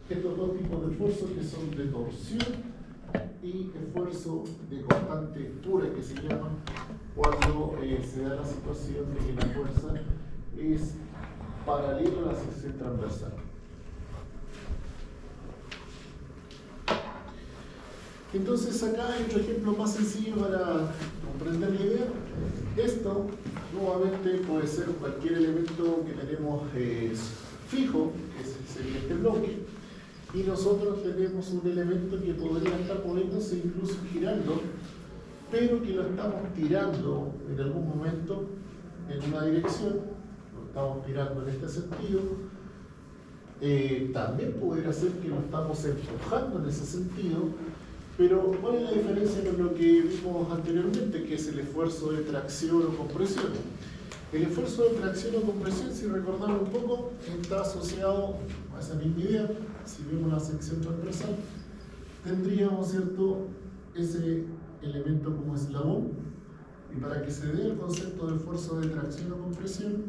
estos dos tipos de esfuerzos que son de torsión y esfuerzo de constante pura, que se llaman cuando se da la situación de que la fuerza es paralela a la sección transversal. Entonces acá hay otro ejemplo más sencillo para comprender la idea. Esto nuevamente puede ser cualquier elemento que tenemos fijo, que sería este bloque, y nosotros tenemos un elemento que podría estar moviéndose incluso girando, pero que lo estamos tirando en algún momento en una dirección, lo estamos tirando en este sentido. También pudiera ser que lo estamos empujando en ese sentido, pero ¿cuál es la diferencia con lo que vimos anteriormente, que es el esfuerzo de tracción o compresión? El esfuerzo de tracción o compresión, si recordamos un poco, está asociado a esa misma idea. Si vemos la sección transversal, tendríamos, ¿cierto?, ese elemento como eslabón, y para que se dé el concepto de esfuerzo de tracción o compresión,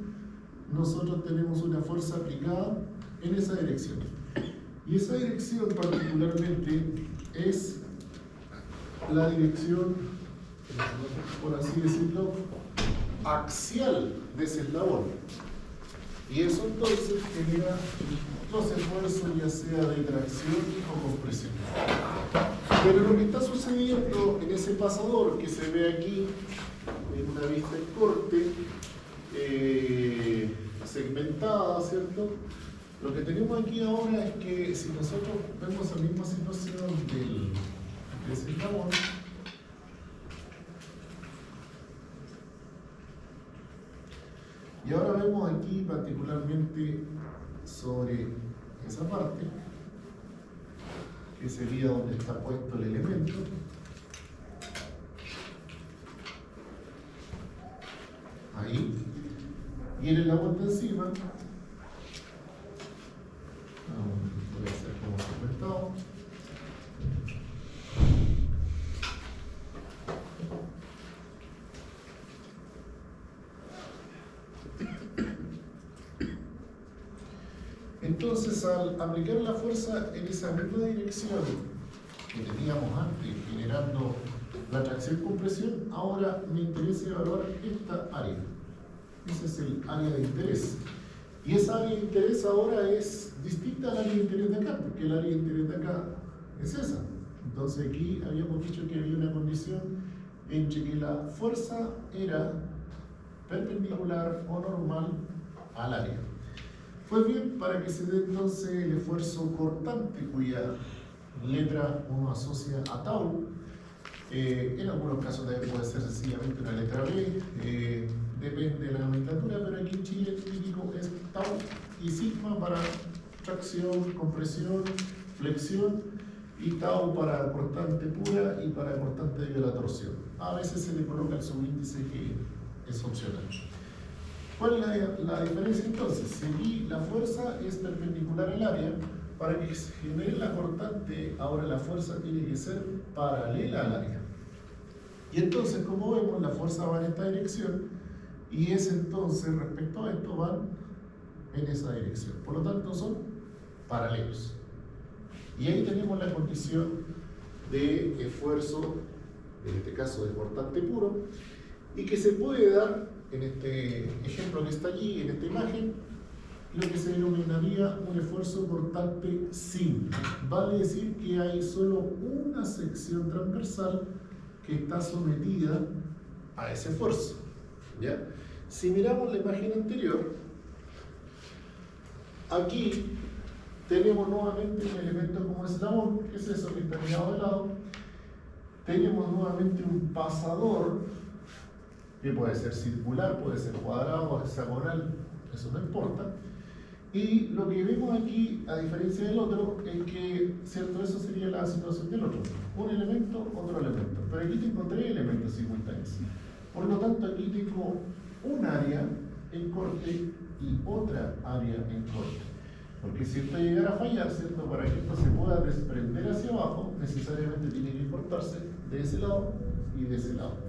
nosotros tenemos una fuerza aplicada en esa dirección. Y esa dirección particularmente es la dirección, por así decirlo, axial de ese eslabón. Y eso entonces genera los esfuerzos ya sea de tracción o compresión. Pero lo que está sucediendo en ese pasador que se ve aquí en una vista en corte, segmentada, ¿cierto? Lo que tenemos aquí ahora es que si nosotros vemos la misma situación de ese eslabón, y ahora vemos aquí particularmente sobre esa parte, que sería donde está puesto el elemento, ahí, y en el eslabón de encima, voy a hacer como segmentado. Entonces, al aplicar la fuerza en esa misma dirección que teníamos antes, generando la tracción-compresión, ahora me interesa evaluar esta área. Ese es el área de interés. Y esa área de interés ahora es distinta al área de interés de acá, porque el área de interés de acá es esa. Entonces aquí habíamos dicho que había una condición entre que la fuerza era perpendicular o normal al área. Pues bien, para que se dé entonces el esfuerzo cortante, cuya letra uno asocia a tau, en algunos casos también puede ser sencillamente una letra B, depende de la nomenclatura, pero aquí en Chile el típico es tau y sigma para tracción, compresión, flexión, y tau para cortante pura y para cortante de la torsión. A veces se le coloca el subíndice que es opcional. ¿Cuál es la diferencia entonces? Si aquí la fuerza es perpendicular al área, para que se genere la cortante, ahora la fuerza tiene que ser paralela al área. Y entonces, como vemos, la fuerza va en esta dirección, y es entonces, respecto a esto, van en esa dirección. Por lo tanto, son paralelos. Y ahí tenemos la condición de esfuerzo, en este caso de cortante puro, y que se puede dar en este ejemplo que está allí, en esta imagen, lo que se denominaría un esfuerzo cortante simple. Vale decir que hay solo una sección transversal que está sometida a ese esfuerzo. ¿Ya? Si miramos la imagen anterior, aquí tenemos nuevamente un elemento como eslabón, que es eso que está mirado de lado. Tenemos nuevamente un pasador, que puede ser circular, puede ser cuadrado, hexagonal, eso no importa. Y lo que vemos aquí, a diferencia del otro, es que, ¿cierto? Eso sería la situación del otro. Un elemento, otro elemento. Pero aquí tengo tres elementos simultáneos. Por lo tanto, aquí tengo un área en corte y otra área en corte. Porque si esto llegara a fallar, ¿cierto? Para que esto se pueda desprender hacia abajo, necesariamente tiene que cortarse de ese lado y de ese lado.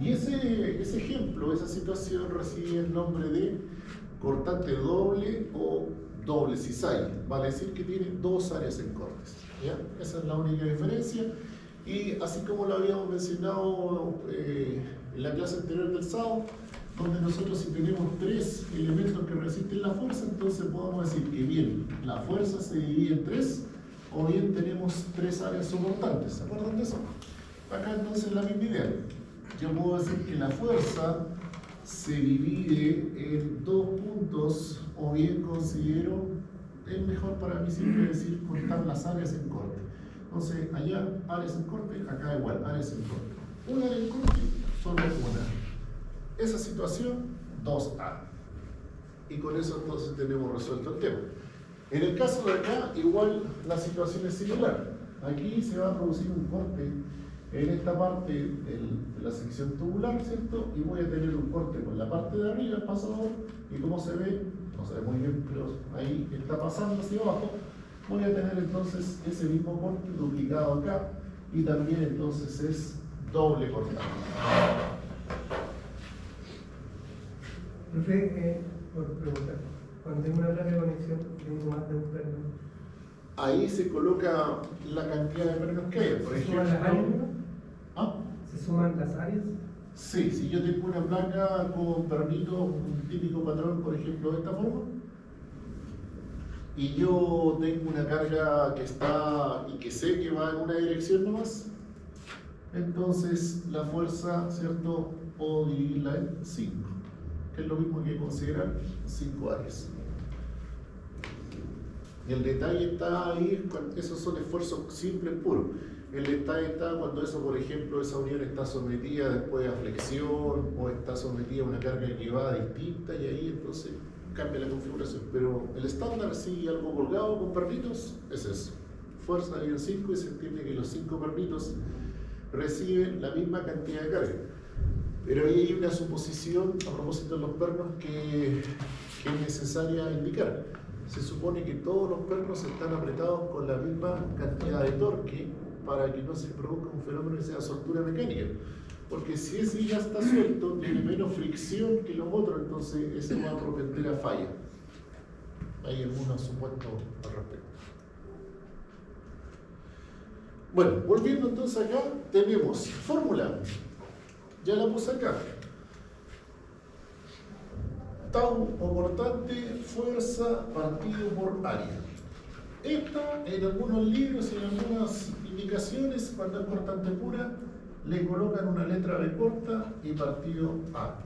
Y ese ejemplo, esa situación recibe el nombre de cortante doble o doble cizaña, vale decir que tiene dos áreas en cortes, ¿ya? Esa es la única diferencia. Y así como lo habíamos mencionado en la clase anterior del sábado, donde nosotros si tenemos tres elementos que resisten la fuerza, entonces podemos decir que bien la fuerza se divide en tres, o bien tenemos tres áreas soportantes. ¿Se acuerdan de eso? Acá entonces la misma idea. Yo puedo decir que la fuerza se divide en dos puntos, o bien considero, es mejor para mí siempre decir contar las áreas en corte. Entonces, allá áreas en corte, acá igual, áreas en corte. Una área en corte, solo una. Esa situación, 2A. Y con eso entonces tenemos resuelto el tema. En el caso de acá, igual la situación es similar. Aquí se va a producir un corte en esta parte de la sección tubular, ¿cierto? Y voy a tener un corte con la parte de arriba, el pasador, y como se ve, no se ve muy bien, pero ahí está pasando hacia abajo, voy a tener entonces ese mismo corte duplicado acá, y también entonces es doble cortado. Profe, por preguntar, cuando tengo una placa de conexión, tengo más de un perno. Ahí se coloca la cantidad de pernos que hay. Por ejemplo, ¿Se suman las áreas? ¿Ah? ¿Se suman las áreas? Sí, si yo tengo una placa con pernito, un típico patrón, por ejemplo, de esta forma, y yo tengo una carga que está y que sé que va en una dirección nomás, entonces la fuerza, ¿cierto?, puedo dividirla en 5, que es lo mismo que considerar 5 áreas. Y el detalle está ahí, esos son esfuerzos simples, puros. El detalle está cuando eso, por ejemplo, esa unión está sometida después a flexión o está sometida a una carga que va distinta y ahí entonces cambia la configuración. Pero el estándar, si algo colgado con pernitos, es eso. Fuerza dividido en 5 y se entiende que los 5 pernitos reciben la misma cantidad de carga. Pero ahí hay una suposición a propósito de los pernos que es necesaria indicar. Se supone que todos los pernos están apretados con la misma cantidad de torque para que no se produzca un fenómeno que sea soltura mecánica. Porque si ese ya está suelto, tiene menos fricción que los otros, entonces eso va a propender a falla. Hay algunos supuestos al respecto. Bueno, volviendo entonces acá, tenemos fórmula. Ya la puse acá. Tau o cortante, fuerza partido por área. Esta, en algunos libros y en algunas indicaciones, cuando es cortante pura, le colocan una letra B corta y partido A.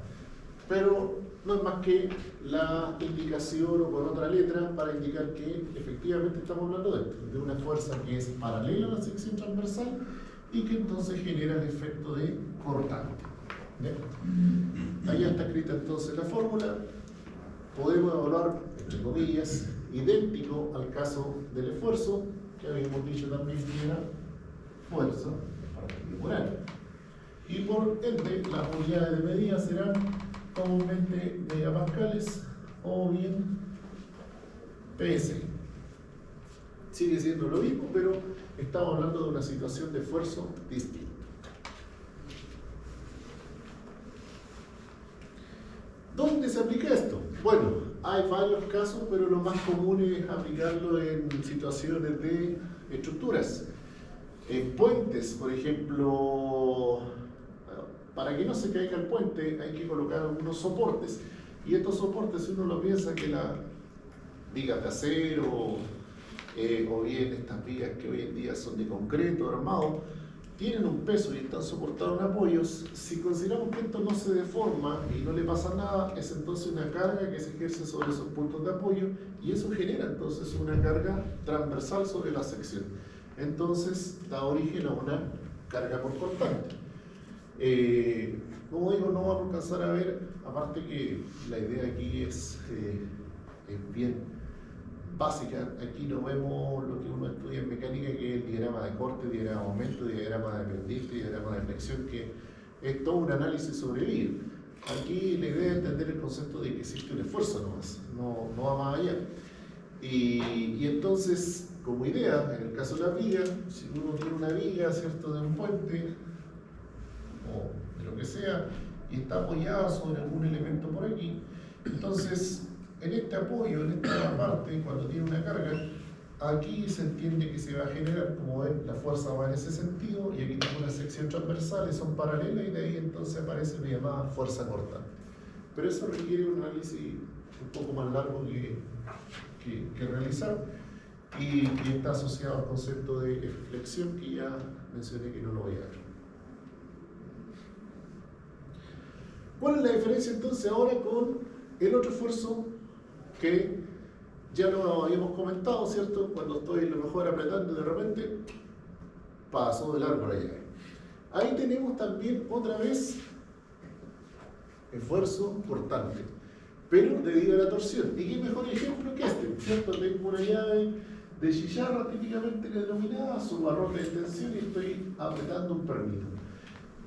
Pero no es más que la indicación o con otra letra para indicar que efectivamente estamos hablando de esto, de una fuerza que es paralela a la sección transversal y que entonces genera el efecto de cortante. ¿Bien? Ahí está escrita entonces la fórmula. Podemos evaluar, entre comillas, idéntico al caso del esfuerzo, que habíamos dicho también que era fuerza partido por área. Y por ende, las unidades de medida serán comúnmente megapascales o bien PSI. Sigue siendo lo mismo, pero estamos hablando de una situación de esfuerzo distinta. ¿Dónde se aplica esto? Bueno, hay varios casos, pero lo más común es aplicarlo en situaciones de estructuras. En puentes, por ejemplo, para que no se caiga el puente hay que colocar algunos soportes. Y estos soportes, si uno lo piensa que las vigas de acero o bien estas vigas que hoy en día son de concreto armado, tienen un peso y están soportados en apoyos. Si consideramos que esto no se deforma y no le pasa nada, es entonces una carga que se ejerce sobre esos puntos de apoyo y eso genera entonces una carga transversal sobre la sección. Entonces da origen a una carga por cortante. Como digo, no vamos a alcanzar a ver, aparte que la idea aquí es bien básica. Aquí no vemos lo que uno estudia en mecánica, que es el diagrama de corte, diagrama de aumento, diagrama de pendiente, diagrama de flexión, que es todo un análisis sobre vida. Aquí la idea es entender el concepto de que existe un esfuerzo nomás, no va más allá. Y entonces, como idea, en el caso de la viga, si uno tiene una viga, ¿cierto?, de un puente o de lo que sea, y está apoyada sobre algún elemento por aquí, entonces en este apoyo, en esta parte, cuando tiene una carga, aquí se entiende que se va a generar, como ven, la fuerza va en ese sentido, y aquí tengo una sección transversal, son paralelas, y de ahí entonces aparece la llamada fuerza cortante. Pero eso requiere un análisis un poco más largo que realizar, y está asociado al concepto de flexión, que ya mencioné que no lo voy a ver. ¿Cuál es la diferencia entonces ahora con el otro esfuerzo que ya lo habíamos comentado, ¿cierto? Cuando estoy a lo mejor apretando y de repente paso de largo la llave. Ahí tenemos también otra vez esfuerzo cortante, pero debido a la torsión. ¿Y qué mejor ejemplo que este? ¿Cierto? Tengo una llave de chicharra típicamente denominada, su barrote de tensión, y estoy apretando un permito.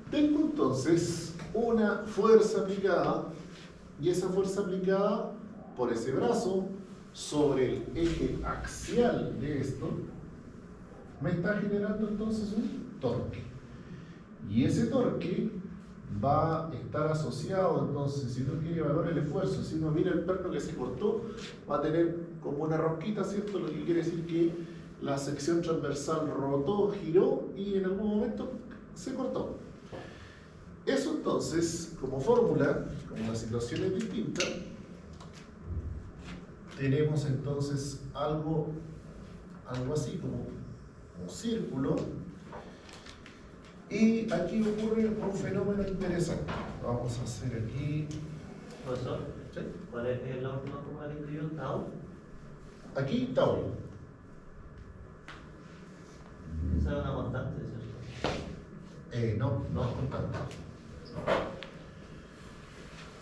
Tengo entonces una fuerza aplicada, y esa fuerza aplicada por ese brazo sobre el eje axial de esto me está generando entonces un torque, y ese torque va a estar asociado entonces, si uno quiere evaluar el esfuerzo, si uno mira el perno que se cortó, va a tener como una rosquita, ¿cierto? Lo que quiere decir que la sección transversal rotó, giró y en algún momento se cortó. Eso entonces, como fórmula, como la situación es distinta, tenemos entonces algo así como un círculo, y aquí ocurre un fenómeno interesante. Vamos a hacer aquí. Profesor, ¿Sí? ¿cuál es la última curva que escribió? ¿Tau? Aquí tau. Esa es una constante, ¿cierto? No es constante.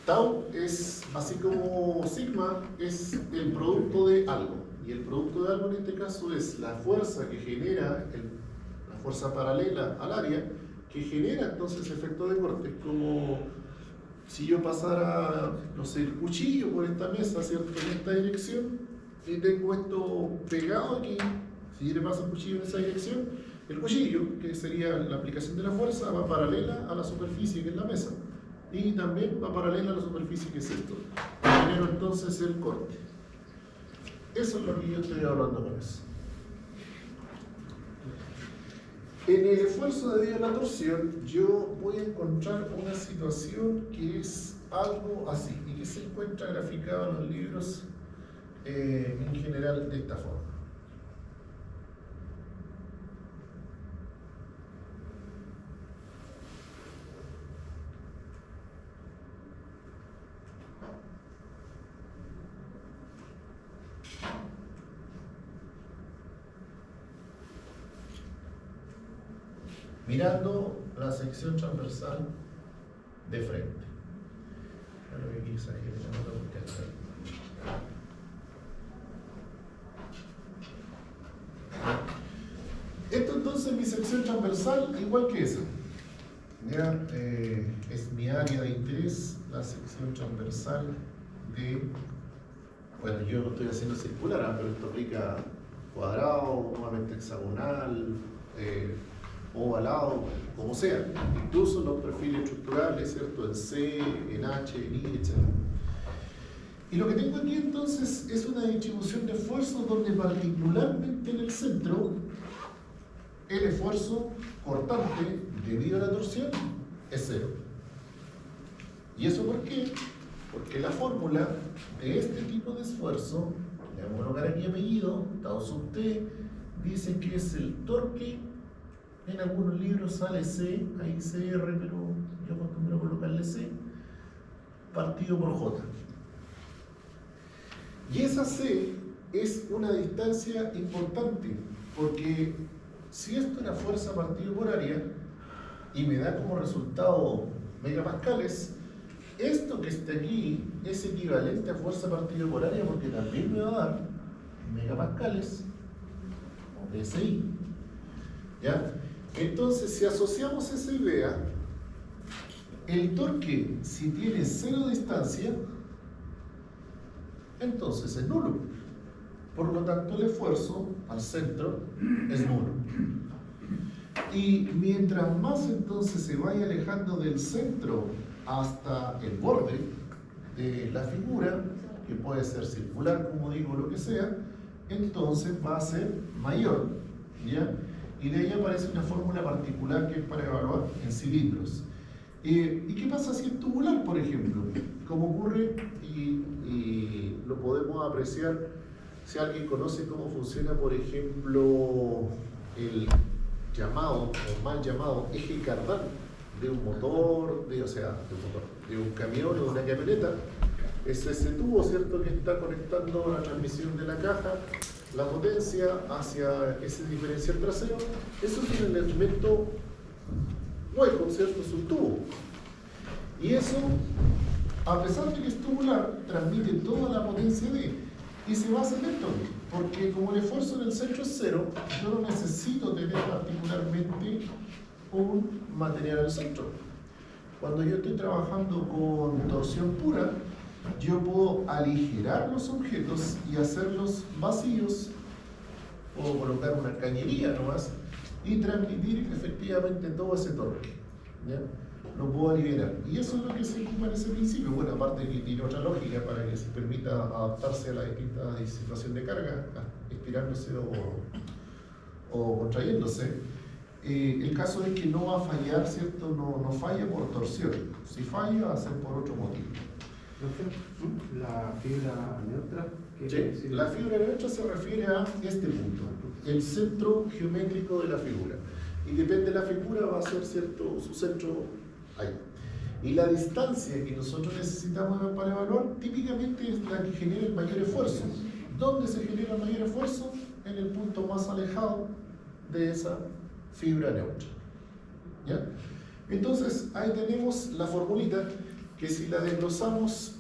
Tau es, así como sigma, es el producto de algo. Y el producto de algo en este caso es la fuerza que genera, la fuerza paralela al área, que genera entonces efecto de corte. Es como si yo pasara, no sé, el cuchillo por esta mesa, ¿cierto? En esta dirección, y tengo esto pegado aquí. Si yo le paso el cuchillo en esa dirección, el cuchillo, que sería la aplicación de la fuerza, va paralela a la superficie que es la mesa. Y también va paralela a la superficie que es esto. Genero entonces el corte. Eso es lo que yo estoy hablando con eso. En el esfuerzo debido a la torsión, yo voy a encontrar una situación que es algo así, y que se encuentra graficado en los libros en general de esta forma. Mirando la sección transversal de frente. Claro que aquí exageré, no tengo que hacer. Esto entonces es mi sección transversal, igual que esa. Ya, es mi área de interés, la sección transversal de. Bueno, yo lo estoy haciendo circular, pero esto aplica cuadrado, nuevamente hexagonal, ovalado, como sea, incluso los perfiles estructurales, ¿cierto? En C, en H, en I, etc. Y lo que tengo aquí entonces es una distribución de esfuerzos donde particularmente en el centro el esfuerzo cortante debido a la torsión es cero. ¿Y eso por qué? Porque la fórmula de este tipo de esfuerzo, le vamos a colocar aquí apellido, tau sub T, dice que es el torque. En algunos libros sale C, ahí CR, pero yo acostumbro colocarle C, partido por J. Y esa C es una distancia importante, porque si esto era fuerza partido por área, y me da como resultado megapascales, esto que está aquí es equivalente a fuerza partido por área, porque también me va a dar megapascales de SI. ¿Ya? Entonces, si asociamos esa idea, el torque, si tiene cero distancia, entonces es nulo. Por lo tanto, el esfuerzo al centro es nulo. Y mientras más entonces se vaya alejando del centro hasta el borde de la figura, que puede ser circular, como digo, lo que sea, entonces va a ser mayor, ¿ya? Y de ahí aparece una fórmula particular que es para evaluar en cilindros. ¿Y qué pasa si es tubular, por ejemplo? Como ocurre, y lo podemos apreciar si alguien conoce cómo funciona, por ejemplo, el llamado o mal llamado eje cardán de un motor, de un camión o de una camioneta. Es ese tubo, ¿cierto?, que está conectando la transmisión de la caja, la potencia, hacia ese diferencial trasero. Eso es un elemento hueco, ¿cierto? Es un tubo. Y eso, a pesar de que es tubular, transmite toda la potencia y se basa en esto, porque como el esfuerzo en el centro es cero, yo no necesito tener particularmente un material al centro. Cuando yo estoy trabajando con torsión pura, yo puedo aligerar los objetos y hacerlos vacíos, o colocar una cañería nomás y transmitir efectivamente todo ese torque, ¿ya? Lo puedo aliviar. Y eso es lo que se ocupa en ese principio. Bueno, aparte de que tiene otra lógica para que se permita adaptarse a la distinta situación de carga, estirándose o contrayéndose. El caso es que no va a fallar, ¿cierto? No falla por torsión. Si falla, va a ser por otro motivo. La fibra neutra. Sí, la fibra neutra se refiere a este punto, el centro geométrico de la figura. Y depende de la figura, va a ser, ¿cierto?, su centro ahí. Y la distancia que nosotros necesitamos para evaluar típicamente es la que genera el mayor esfuerzo. ¿Dónde se genera el mayor esfuerzo? En el punto más alejado de esa fibra neutra, ¿ya? Entonces, ahí tenemos la formulita que si la desglosamos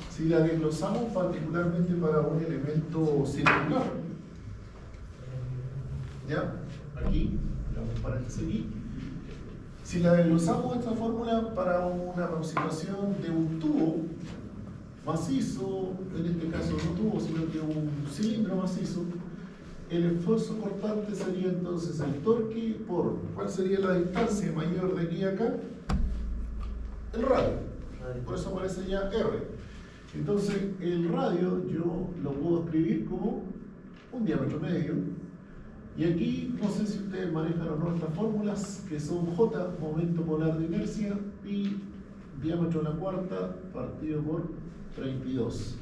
si la desglosamos particularmente para un elemento circular, ¿ya? Aquí, le paréntesis aquí. Si la desglosamos esta fórmula para una aproximación de un tubo macizo, en este caso no tubo, sino que un cilindro macizo, el esfuerzo cortante sería entonces el torque por, ¿cuál sería la distancia mayor de aquí a acá? El radio. Por eso aparece ya R. Entonces, el radio yo lo puedo escribir como un diámetro medio. Y aquí, no sé si ustedes manejan o no estas fórmulas, que son J, momento polar de inercia, pi, diámetro a la cuarta, partido por 32.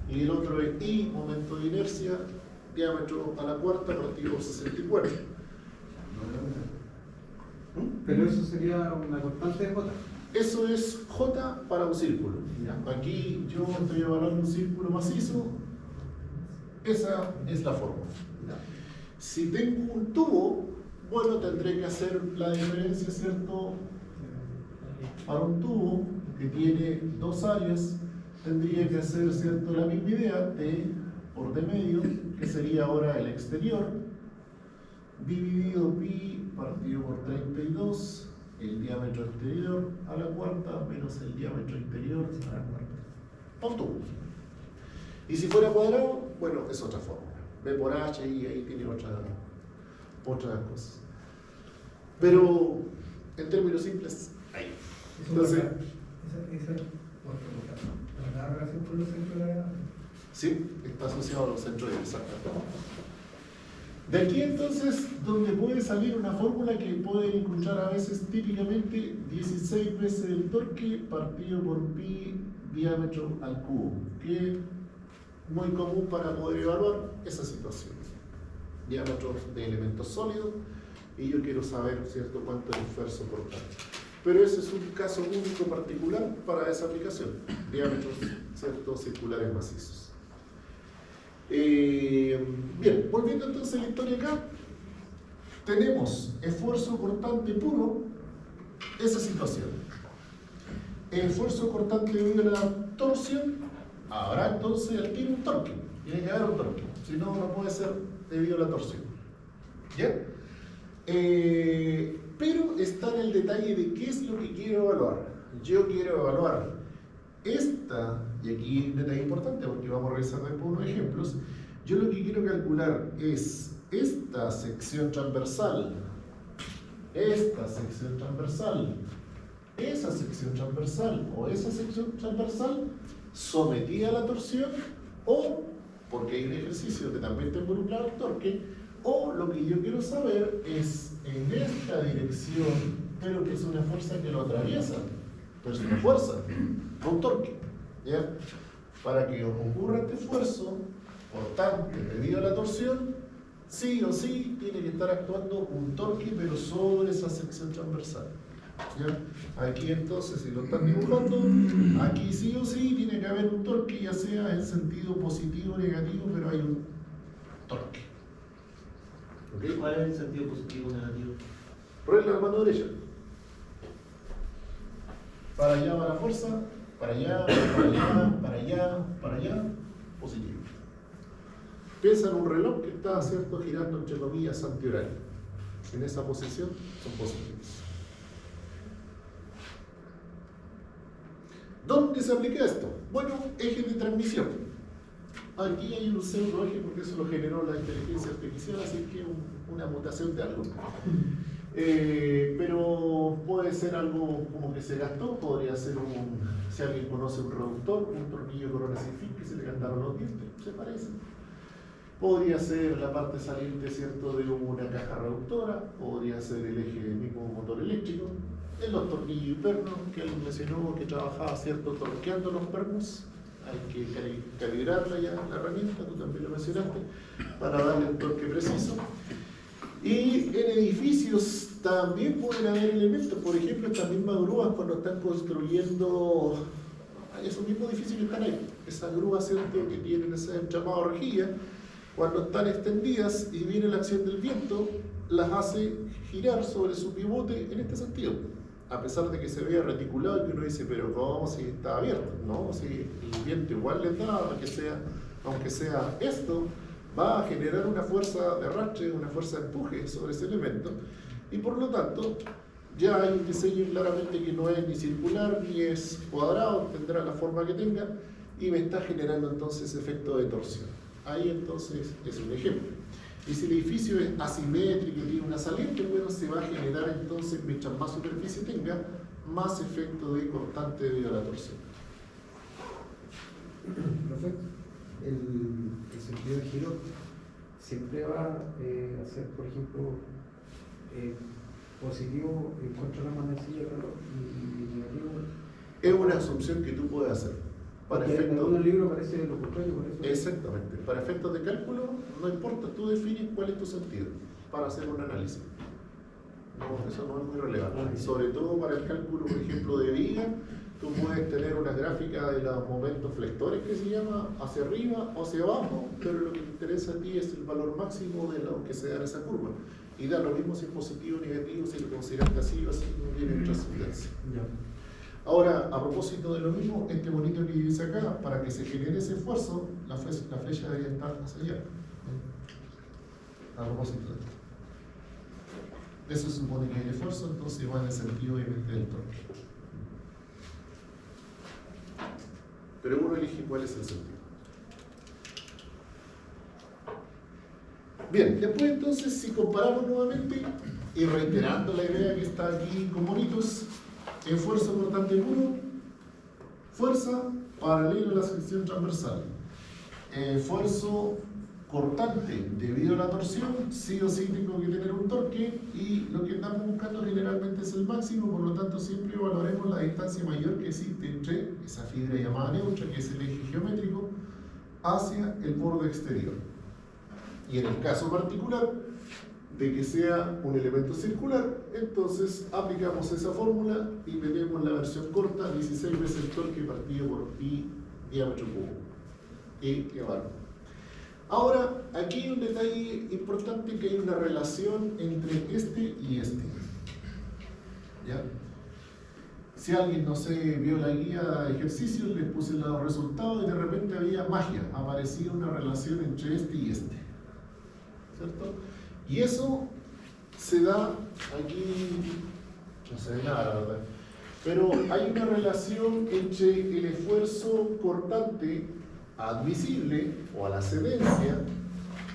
Y el otro es I, momento de inercia, diámetro a la cuarta, partido por 64. Pero eso sería una constante de J. Eso es J para un círculo. Aquí yo estoy evaluando un círculo macizo. Esa es la fórmula. Si tengo un tubo, bueno, tendré que hacer la diferencia, ¿cierto? Para un tubo que tiene dos áreas, tendría que hacer, ¿cierto?, la misma idea de por de medio, que sería ahora el exterior, dividido pi partido por 32, el diámetro exterior a la cuarta menos el diámetro interior a la cuarta. Un tubo. Y si fuera cuadrado, bueno, es otra fórmula. B por H y ahí tiene otras cosas. Pero en términos simples, ahí. Entonces, ¿la relación con los centros de gravedad? sí, está asociado a los centros de gravedad. De aquí entonces, donde puede salir una fórmula que pueden encontrar a veces típicamente 16 veces el torque partido por pi diámetro al cubo, que es muy común para poder evaluar esa situación. Diámetro de elementos sólidos, y yo quiero saber, ¿cierto?, cuánto es el esfuerzo cortante. Pero ese es un caso único particular para esa aplicación, diámetros, ¿cierto?, circulares macizos. Bien, volviendo entonces a la historia acá, tenemos esfuerzo cortante puro, esa situación. Esfuerzo cortante debido a la torsión, habrá entonces al tiro un torque, tiene que haber un torque, si no, no puede ser debido a la torsión. ¿Ya? Pero está en el detalle de qué es lo que quiero evaluar. Yo quiero evaluar esta, y aquí hay un detalle importante porque vamos a revisar después unos ejemplos. Yo lo que quiero calcular es esta sección transversal, esa sección transversal o esa sección transversal sometida a la torsión, o porque hay un ejercicio que también está involucrado el torque, o lo que yo quiero saber es en esta dirección, pero que es una fuerza que lo atraviesa, pero es una fuerza, no un torque, ¿ya? Para que ocurra este esfuerzo, por tanto, debido a la torsión, sí o sí tiene que estar actuando un torque, pero sobre esa sección transversal. ¿Ya? Aquí entonces, si lo están dibujando, aquí sí o sí tiene que haber un torque, ya sea en sentido positivo o negativo, pero hay un torque. ¿Okay? ¿Cuál es el sentido positivo o negativo? Ponerle la mano derecha. Para allá va la fuerza, para allá, para allá, para allá, para allá, positivo. Piensa en un reloj que está, ¿cierto?, girando entre comillas antihorario. En esa posición son positivos. ¿Dónde se aplica esto? Bueno, eje de transmisión. Aquí hay un pseudo eje porque eso lo generó la inteligencia artificial, así que una mutación de algo. Pero puede ser algo como que se gastó, podría ser si alguien conoce un reductor, un tornillo corona sin fin que se le gastaron los dientes, se parece. Podría ser la parte saliente, ¿cierto?, de una caja reductora, podría ser el eje del mismo motor eléctrico, en los tornillos y pernos, que alguien mencionó que trabajaba, ¿cierto?, torqueando los pernos. Hay que calibrarla ya, la herramienta, tú también lo mencionaste, para darle el torque preciso. Y en edificios también pueden haber elementos, por ejemplo, estas mismas grúas cuando están construyendo esos mismos edificios que están ahí, esas grúas, ¿cierto?, que tienen ese entramado de rejilla, cuando están extendidas y viene la acción del viento, las hace girar sobre su pivote en este sentido, a pesar de que se vea reticulado y que uno dice, pero ¿cómo si está abierto? No, si el viento igual les da, aunque sea esto, va a generar una fuerza de arrastre, una fuerza de empuje sobre ese elemento, y por lo tanto ya hay un diseño claramente que no es ni circular ni es cuadrado, tendrá la forma que tenga, y me está generando entonces efecto de torsión. Ahí entonces es un ejemplo. Y si el edificio es asimétrico y tiene una saliente, bueno, se va a generar entonces, mientras más superficie tenga, más efecto de cortante debido a la torsión. Perfecto. El sentido de giro siempre va a ser, por ejemplo, positivo en contra de la manecilla del reloj y negativo. Es una asunción que tú puedes hacer. Para en efectos, algunos libros parece lo contrario, por eso. exactamente. Para efectos de cálculo, no importa, tú defines cuál es tu sentido para hacer un análisis. No, eso no es muy relevante. Sobre todo para el cálculo, por ejemplo, de viga, tú puedes tener una gráfica de los momentos flectores que se llama hacia arriba o hacia abajo, pero lo que te interesa a ti es el valor máximo de lo que se da en esa curva. Y da lo mismo si es positivo o negativo, si lo consideras así o así, no tiene trascendencia. Ahora, a propósito de lo mismo, este bonito que dice acá, para que se genere ese esfuerzo, la flecha debería estar hacia allá. A propósito de esto. Eso supone que hay esfuerzo, entonces va en el sentido obviamente del torque. Pero uno elige cuál es el sentido. Bien, después entonces, si comparamos nuevamente y reiterando la idea que está aquí con monitos, esfuerzo cortante puro, fuerza paralelo a la sección transversal. Esfuerzo cortante debido a la torsión, sí o sí tengo que tener un torque, y lo que estamos buscando generalmente es el máximo, por lo tanto siempre evaluaremos la distancia mayor que existe entre esa fibra llamada neutra, que es el eje geométrico, hacia el borde exterior. Y en el caso particular de que sea un elemento circular, entonces aplicamos esa fórmula y metemos la versión corta, 16 veces el torque partido por pi diámetro cubo. Y llevarlo. Ahora, aquí hay un detalle importante, que hay una relación entre este y este. ¿Ya? Si alguien, no sé, vio la guía de ejercicios, les puse los resultados y de repente había magia, aparecía una relación entre este y este. ¿Cierto? Y eso se da aquí, no se ve nada, la verdad, pero hay una relación entre el esfuerzo cortante admisible o a la cedencia,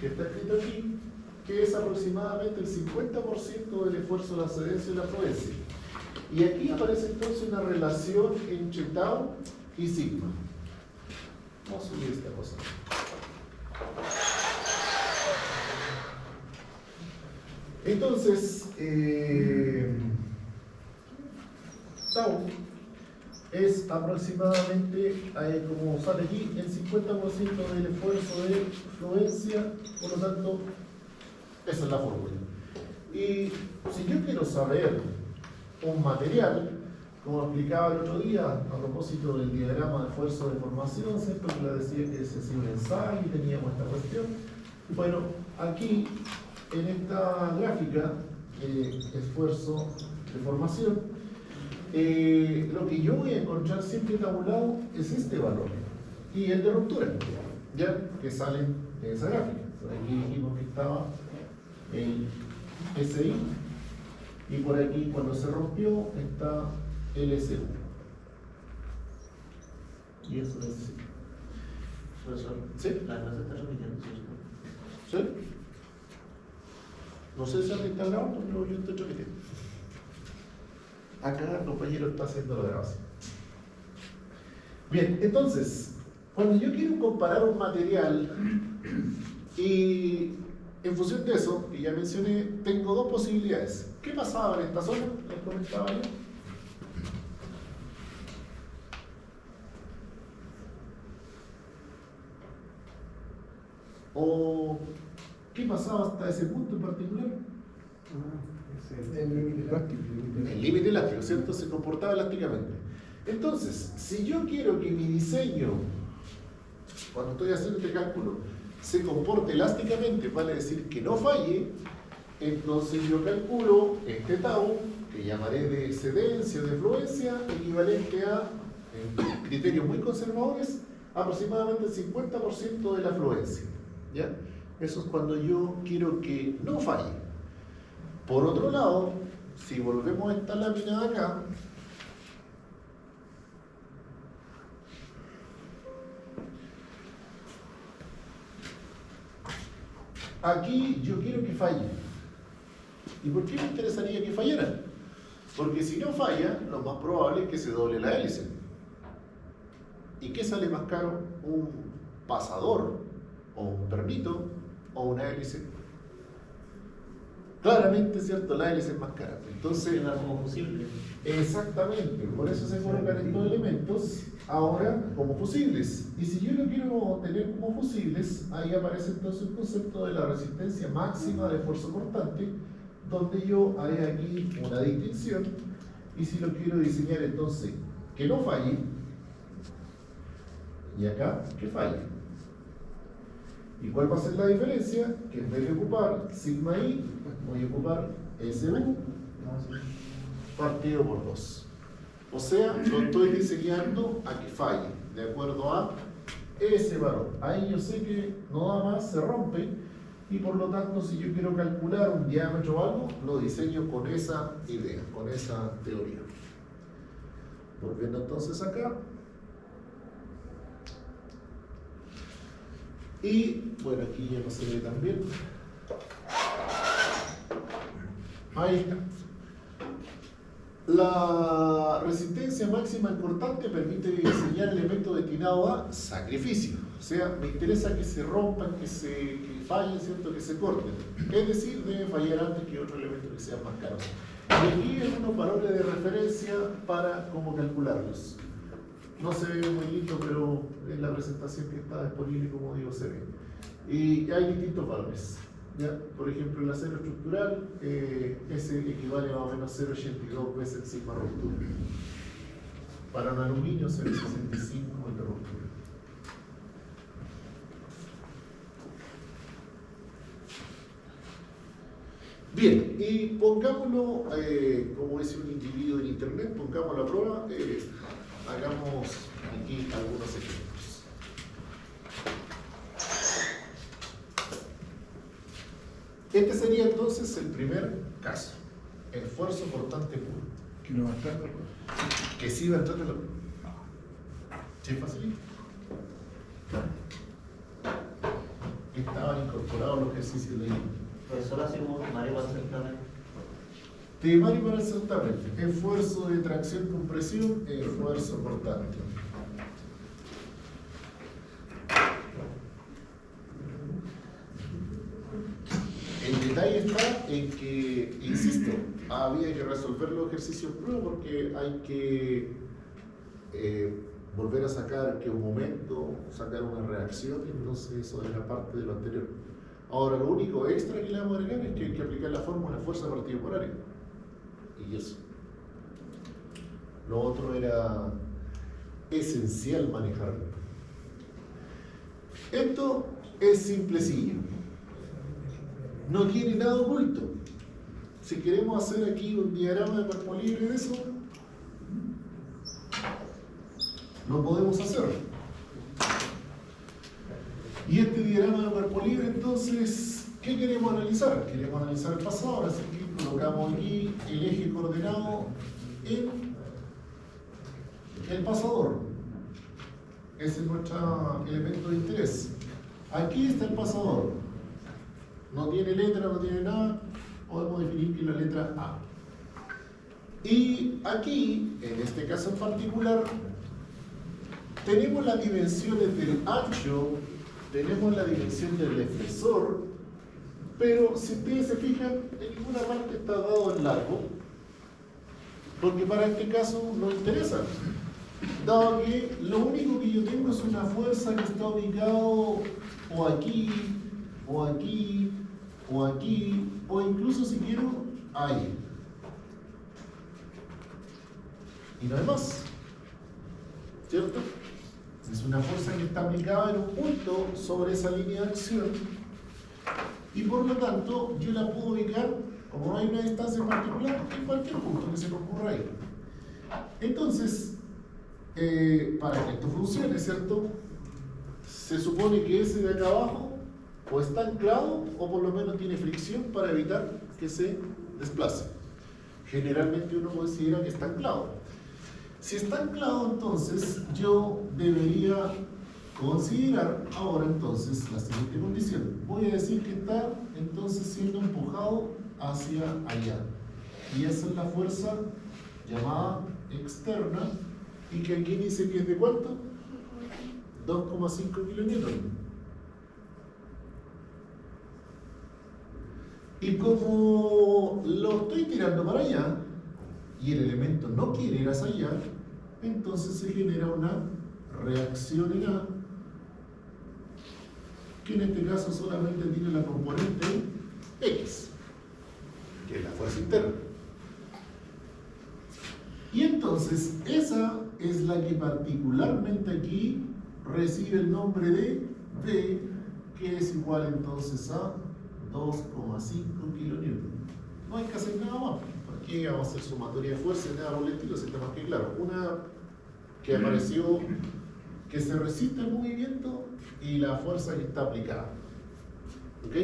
que está escrito aquí, que es aproximadamente el 50% del esfuerzo de la cedencia y la afluencia. Y aquí aparece entonces una relación entre tau y sigma. Vamos a subir esta cosa. Entonces, tau es aproximadamente, como sale aquí, el 50% del esfuerzo de fluencia, por lo tanto, esa es la fórmula. Y si yo quiero saber un material, como explicaba el otro día, a propósito del diagrama de esfuerzo de formación, ¿cierto? Que le decía que se hacía un ensayo y teníamos esta cuestión. Bueno, aquí, en esta gráfica, esfuerzo de formación, lo que yo voy a encontrar siempre tabulado es este valor y el de ruptura, ya que salen de esa gráfica. Aquí dijimos que estaba el SI y por aquí cuando se rompió está el SU. Y eso es así. Profesor, ¿Sí? la clase está repitiendo, ¿cierto? ¿Sí? No sé si está grabando, pero yo estoy transmitiendo. Acá el compañero está haciendo la grabación. Bien, entonces, cuando yo quiero comparar un material y en función de eso, que ya mencioné, tengo dos posibilidades. ¿Qué pasaba en esta zona? ¿Les comentaba yo? ¿O qué pasaba hasta ese punto en particular? El límite elástico. El límite elástico, ¿cierto? Se comportaba elásticamente. Entonces, si yo quiero que mi diseño, cuando estoy haciendo este cálculo, se comporte elásticamente, vale decir que no falle, entonces yo calculo este tau, que llamaré de excedencia o de fluencia, equivalente a, en criterios muy conservadores, aproximadamente el 50% de la fluencia. ¿Ya? Eso es cuando yo quiero que no falle. Por otro lado, si volvemos a esta lámina de acá, aquí yo quiero que falle. ¿Y por qué me interesaría que fallara? Porque si no falla, lo más probable es que se doble la hélice. ¿Y qué sale más caro? ¿Un pasador o un permito o una hélice? Claramente, ¿cierto? La hélice es más cara. Entonces, Funciona como fusible. exactamente, por eso se colocan estos elementos ahora como fusibles. Y si yo lo quiero tener como fusibles, ahí aparece entonces el concepto de la resistencia máxima del esfuerzo cortante, donde yo haré aquí una distinción, y si lo quiero diseñar entonces que no falle, y acá que falle. ¿Y cuál va a ser la diferencia? Que en vez de ocupar sigma i, voy a ocupar SU partido por 2. O sea, lo estoy diseñando a que falle, de acuerdo a ese valor. Ahí yo sé que no da más, se rompe, y por lo tanto, si yo quiero calcular un diámetro o algo, lo diseño con esa idea, con esa teoría. Volviendo entonces acá. Y, bueno, aquí ya no se ve tan bien. Ahí está. La resistencia máxima cortante permite diseñar elementos destinados a sacrificio. O sea, me interesa que se rompan, que fallen, ¿cierto? Que se corten. Es decir, deben fallar antes que otros elementos que sean más caros. Y aquí hay unos valores de referencia para cómo calcularlos. No se ve muy lindo, pero en la presentación que está disponible, como digo, se ve. Y hay distintos valores. ¿Ya? Por ejemplo, el acero estructural, ese equivale más o menos a 0,82 veces el sigma ruptura. Para un aluminio, 0,65 el de ruptura. Bien, y pongámoslo, como dice un individuo en internet, pongámoslo a prueba, hagamos aquí algunos ejemplos. Este sería entonces el primer caso, esfuerzo cortante puro. Que no va a estar, ¿verdad? Que sí va a entrar en la... ¿Sí facilito? Estaban incorporados los ejercicios de ahí. Profesor, así como Mario va a sentar. Temario para el certamen. Esfuerzo de tracción con presión, esfuerzo cortante. El detalle está en que, insisto, había que resolver los ejercicios prueba porque hay que volver a sacar que un momento, sacar una reacción, entonces eso era parte de lo anterior. Ahora, lo único extra que le vamos a agregar es que hay que aplicar la fórmula fuerza partido por área. Y eso. Lo otro era esencial manejarlo. Esto es simplecillo. No tiene nada oculto. Si queremos hacer aquí un diagrama de cuerpo libre de eso, lo podemos hacer. Y este diagrama de cuerpo libre, entonces, ¿qué queremos analizar? Queremos analizar el pasado, ahora sí que colocamos aquí el eje coordenado en el pasador. Ese es nuestro elemento de interés. Aquí está el pasador. No tiene letra, no tiene nada. Podemos definir que es la letra A. Y aquí, en este caso en particular, tenemos las dimensiones del ancho, tenemos la dimensión del espesor, pero si ustedes se fijan, en ninguna parte está dado el largo, porque para este caso no interesa, dado que lo único que yo tengo es una fuerza que está ubicado o aquí, o aquí, o aquí, o incluso si quiero, ahí. Y no hay más, ¿cierto? Es una fuerza que está aplicada en un punto sobre esa línea de acción y por lo tanto yo la puedo ubicar, como no hay una distancia particular, en cualquier punto que se me ocurra ahí. Entonces, para que esto funcione, ¿cierto? Se supone que ese de acá abajo o está anclado o por lo menos tiene fricción para evitar que se desplace. Generalmente uno considera que está anclado. Si está anclado, entonces yo debería considerar ahora entonces la siguiente condición. Voy a decir que está entonces siendo empujado hacia allá. Y esa es la fuerza llamada externa y que aquí dice que es de ¿cuánto? 2,5 kilonewton. Y como lo estoy tirando para allá y el elemento no quiere ir hacia allá, entonces se genera una reacción en A, que en este caso solamente tiene la componente X, que es la fuerza interna. Y entonces esa es la que particularmente aquí recibe el nombre de V, que es igual entonces a 2,5 kilonewton. No hay que hacer nada más. Aquí vamos a hacer sumatoria de fuerza y nada por el estilo, si está más que claro. Una que apareció que se resiste al movimiento y la fuerza que está aplicada. ¿Ok?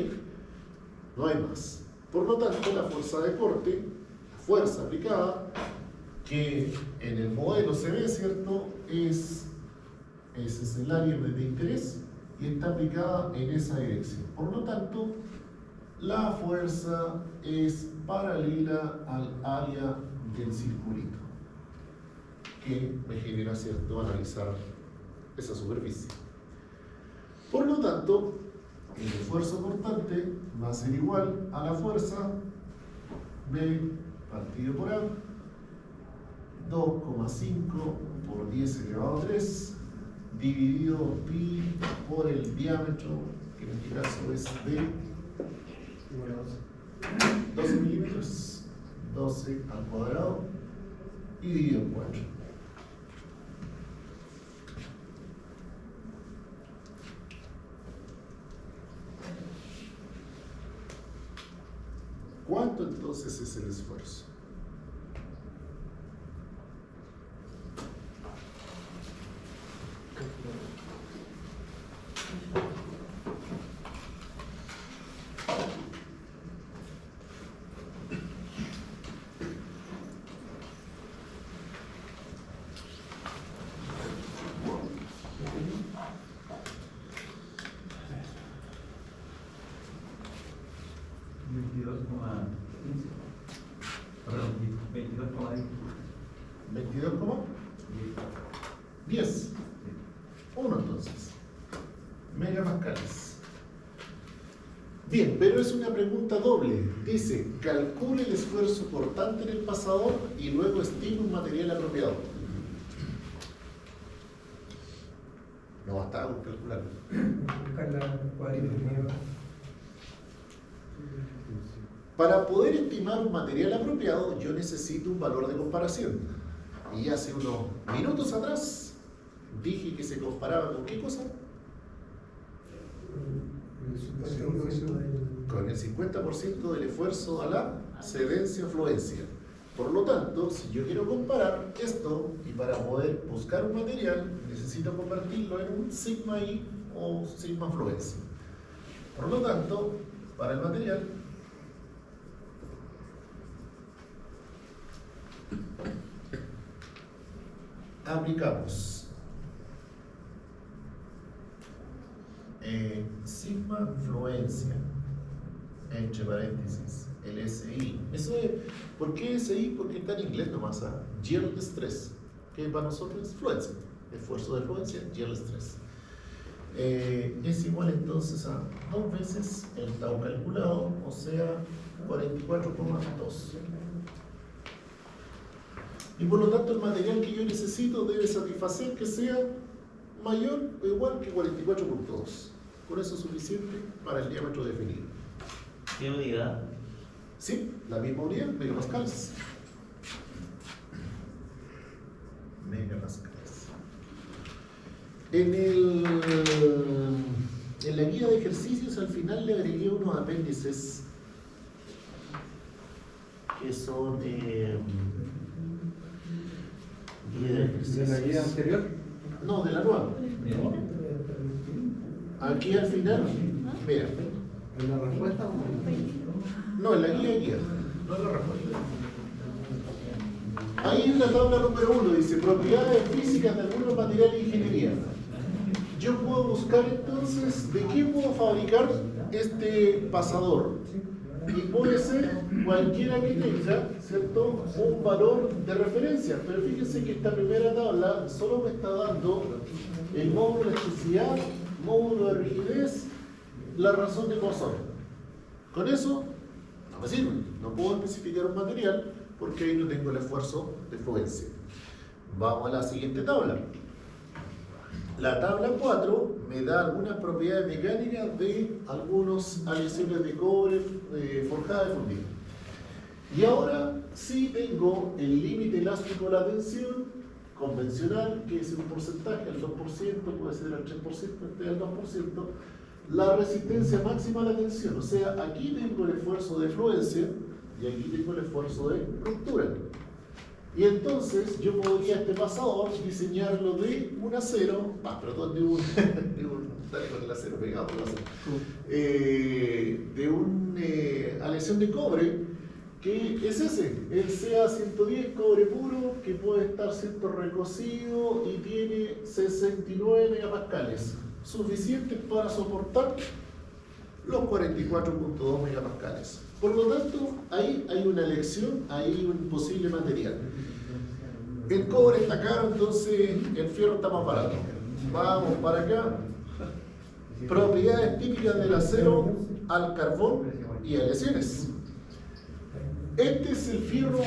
No hay más. Por lo tanto, la fuerza de corte, la fuerza aplicada, que en el modelo se ve, ¿cierto? Ese es el área de interés y está aplicada en esa dirección. Por lo tanto, la fuerza es paralela al área del circulito, que me genera, ¿cierto?, analizar esa superficie. Por lo tanto, el esfuerzo cortante va a ser igual a la fuerza B partido por A, 2,5 por 10 elevado a 3, dividido pi por el diámetro, que en este caso es de 12 milímetros, 12 al cuadrado, y dividido en 4. ¿Cuánto entonces es el esfuerzo? Perdón. 22,10. 1 entonces. Megapascales. Bien, pero es una pregunta doble. Dice, calcule el esfuerzo cortante en el pasador y luego estime un material apropiado. No basta con calcular. Buscar la cuadrícula. Para poder estimar un material apropiado, yo necesito un valor de comparación. Y hace unos minutos atrás dije que se comparaba con qué cosa? Con el 50% del esfuerzo a la cedencia-fluencia. Por lo tanto, si yo quiero comparar esto, y para poder buscar un material, necesito convertirlo en un sigma I o sigma fluencia. Por lo tanto, para el material, aplicamos sigma fluencia, entre paréntesis, el SI. Eso es, ¿por qué SI? Porque está en inglés nomás, yield stress, que para nosotros es fluencia, esfuerzo de fluencia, yield stress. Es igual entonces a 2 veces el tau calculado, o sea, 44,2. Y por lo tanto el material que yo necesito debe satisfacer que sea mayor o igual que 44,2. Con eso es suficiente para el diámetro definido. ¿Qué unidad? Sí, la misma unidad, megapascales. Megapascales. En la guía de ejercicios al final le agregué unos apéndices que son ¿De la guía anterior? No, de la nueva. Aquí al final, mira. ¿En la respuesta? No, en la guía, no en la respuesta. Ahí en la tabla número 1 dice propiedades físicas de algunos materiales de ingeniería. Yo puedo buscar entonces de qué puedo fabricar este pasador. Y puede ser cualquiera que tenga, ¿cierto?, un valor de referencia. Pero fíjense que esta primera tabla solo me está dando el módulo de elasticidad, módulo de rigidez, la razón de Poisson. Con eso no me sirve. No puedo especificar un material porque ahí no tengo el esfuerzo de fluencia. Vamos a la siguiente tabla. La tabla 4 me da algunas propiedades mecánicas de algunas aleaciones de cobre forjada y fundida. Y ahora sí tengo el límite elástico de la tensión convencional, que es un porcentaje, al 2%, puede ser al 3%, este al 2%, la resistencia máxima a la tensión. O sea, aquí tengo el esfuerzo de fluencia y aquí tengo el esfuerzo de ruptura. Y entonces yo podría este pasador diseñarlo de un acero, perdón, dale con el acero pegado por el acero, de una aleación de cobre, que es ese, el CA110 cobre puro, que puede estar siendo recocido y tiene 69 megapascales, suficientes para soportar los 44,2 megapascales. Por lo tanto, ahí hay una elección, hay un posible material. El cobre está caro, entonces el fierro está más barato. Vamos para acá. Propiedades típicas del acero al carbón y aleaciones. Este es el fierro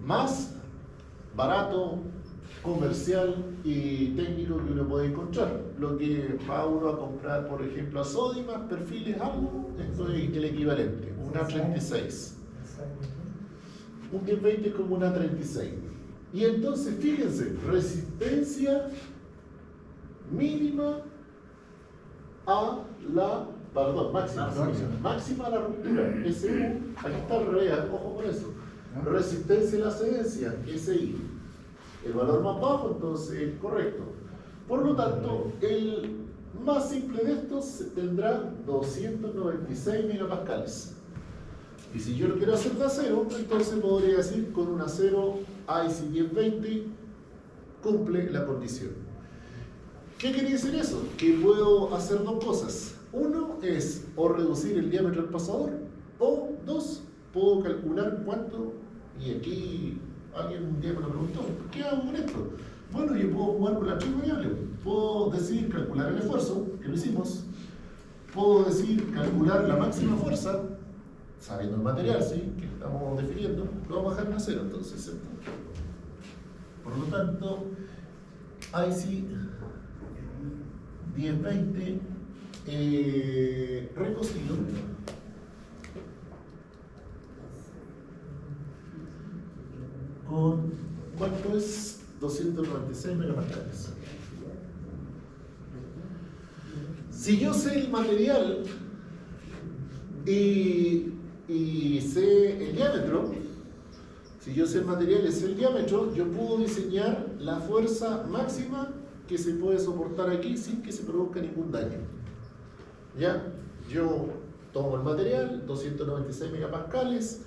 más barato, comercial y técnico que uno puede encontrar. Lo que va uno a comprar, por ejemplo, a Sodimac, perfiles, algo, esto es el equivalente, una 36. Un 1020 es como una 36. Y entonces, fíjense, resistencia mínima a la, máxima a la ruptura, SU, aquí está al revés, ojo con eso. Resistencia a la cedencia, SI. El valor más bajo, entonces, el correcto. Por lo tanto, el más simple de estos tendrá 296 megapascales. Y si yo lo quiero hacer de acero, entonces podría decir con un acero IC 1020 cumple la condición. ¿Qué quiere decir eso? Que puedo hacer dos cosas. Uno es o reducir el diámetro del pasador, o dos, puedo calcular cuánto Y aquí alguien un día me lo preguntó, ¿qué hago con esto? Bueno, yo puedo jugar con las tres variables. Puedo decir calcular el esfuerzo, que lo hicimos. Puedo decir calcular la máxima fuerza, sabiendo el material, ¿sí? Que estamos definiendo. Lo vamos a dejar en 0, entonces, ¿cierto? Por lo tanto, IC 1020 recocido con, ¿cuánto es? 296 megapascales. Si yo sé el material y sé el diámetro, si yo sé el material y sé el diámetro, yo puedo diseñar la fuerza máxima que se puede soportar aquí sin que se produzca ningún daño. ¿Ya? Yo tomo el material, 296 megapascales,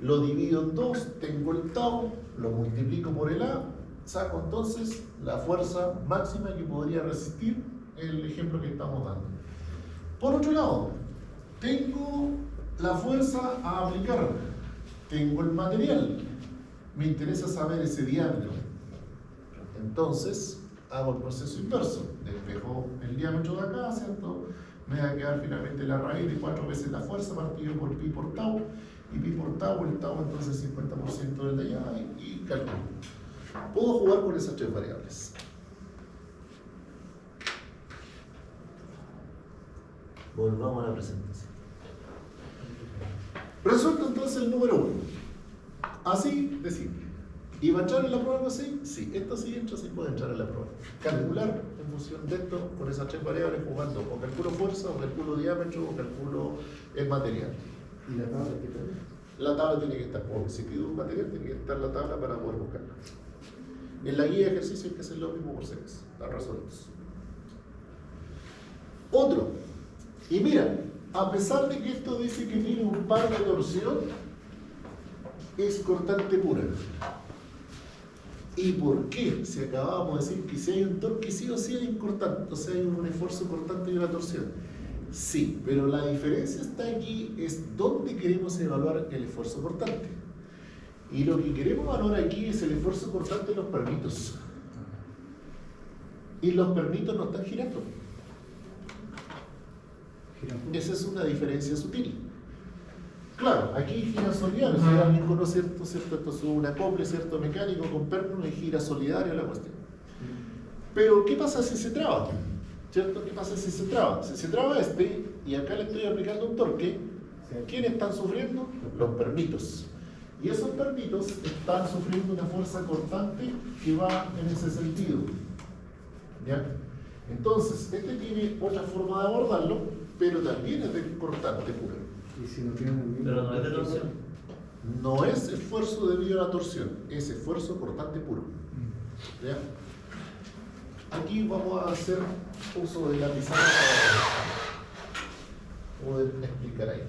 lo divido en 2, tengo el tau, lo multiplico por el A, saco entonces la fuerza máxima que podría resistir el ejemplo que estamos dando. Por otro lado, tengo la fuerza a aplicar, tengo el material, me interesa saber ese diámetro. Entonces, hago el proceso inverso, despejo el diámetro de acá, ¿cierto? Me va a quedar finalmente la raíz de 4 veces la fuerza partido por pi por tau, y pi por tau, el tau entonces 50% del de allá, y calculo. Puedo jugar con esas tres variables. Volvamos a la presentación. Resuelto entonces el número 1. Así de simple. ¿Y va a entrar en la prueba algo así? Sí, esto sí entra, sí puede entrar en la prueba. Calcular en función de esto, con esas tres variables, jugando o calculo fuerza, o calculo diámetro, o calculo el material. ¿Y la tabla qué tal? La tabla tiene que estar, porque si pido un material, tiene que estar la tabla para poder buscarla. En la guía de ejercicio hay que hacer lo mismo por si acaso. Están resueltos. Otro. Y mira, a pesar de que esto dice que tiene un par de torsión, es cortante pura. ¿Y por qué? Si acabábamos de decir que si hay un torque, sí o sí hay un cortante, o sea, hay un esfuerzo cortante y una torsión. Sí, pero la diferencia está aquí, es dónde queremos evaluar el esfuerzo cortante. Y lo que queremos evaluar aquí es el esfuerzo cortante de los pernitos. Y los pernitos no están girando. Esa es una diferencia sutil. Claro, aquí gira solidario, si alguien conoce, ¿cierto? Esto es un acople, ¿cierto? Mecánico con perno y gira solidario la cuestión. Pero, ¿qué pasa si se traba? ¿Cierto? ¿Qué pasa si se traba? Si se traba este, y acá le estoy aplicando un torque, ¿quiénes están sufriendo? Los pernitos. Y esos pernitos están sufriendo una fuerza cortante que va en ese sentido. ¿Ya? Entonces, este tiene otra forma de abordarlo, pero también es de cortante puro. ¿Y si no tienen el mismo? Pero no es de torsión. No es esfuerzo debido a la torsión, es esfuerzo cortante puro. ¿Ya? Aquí vamos a hacer uso de la pizarra para poder explicar ahí,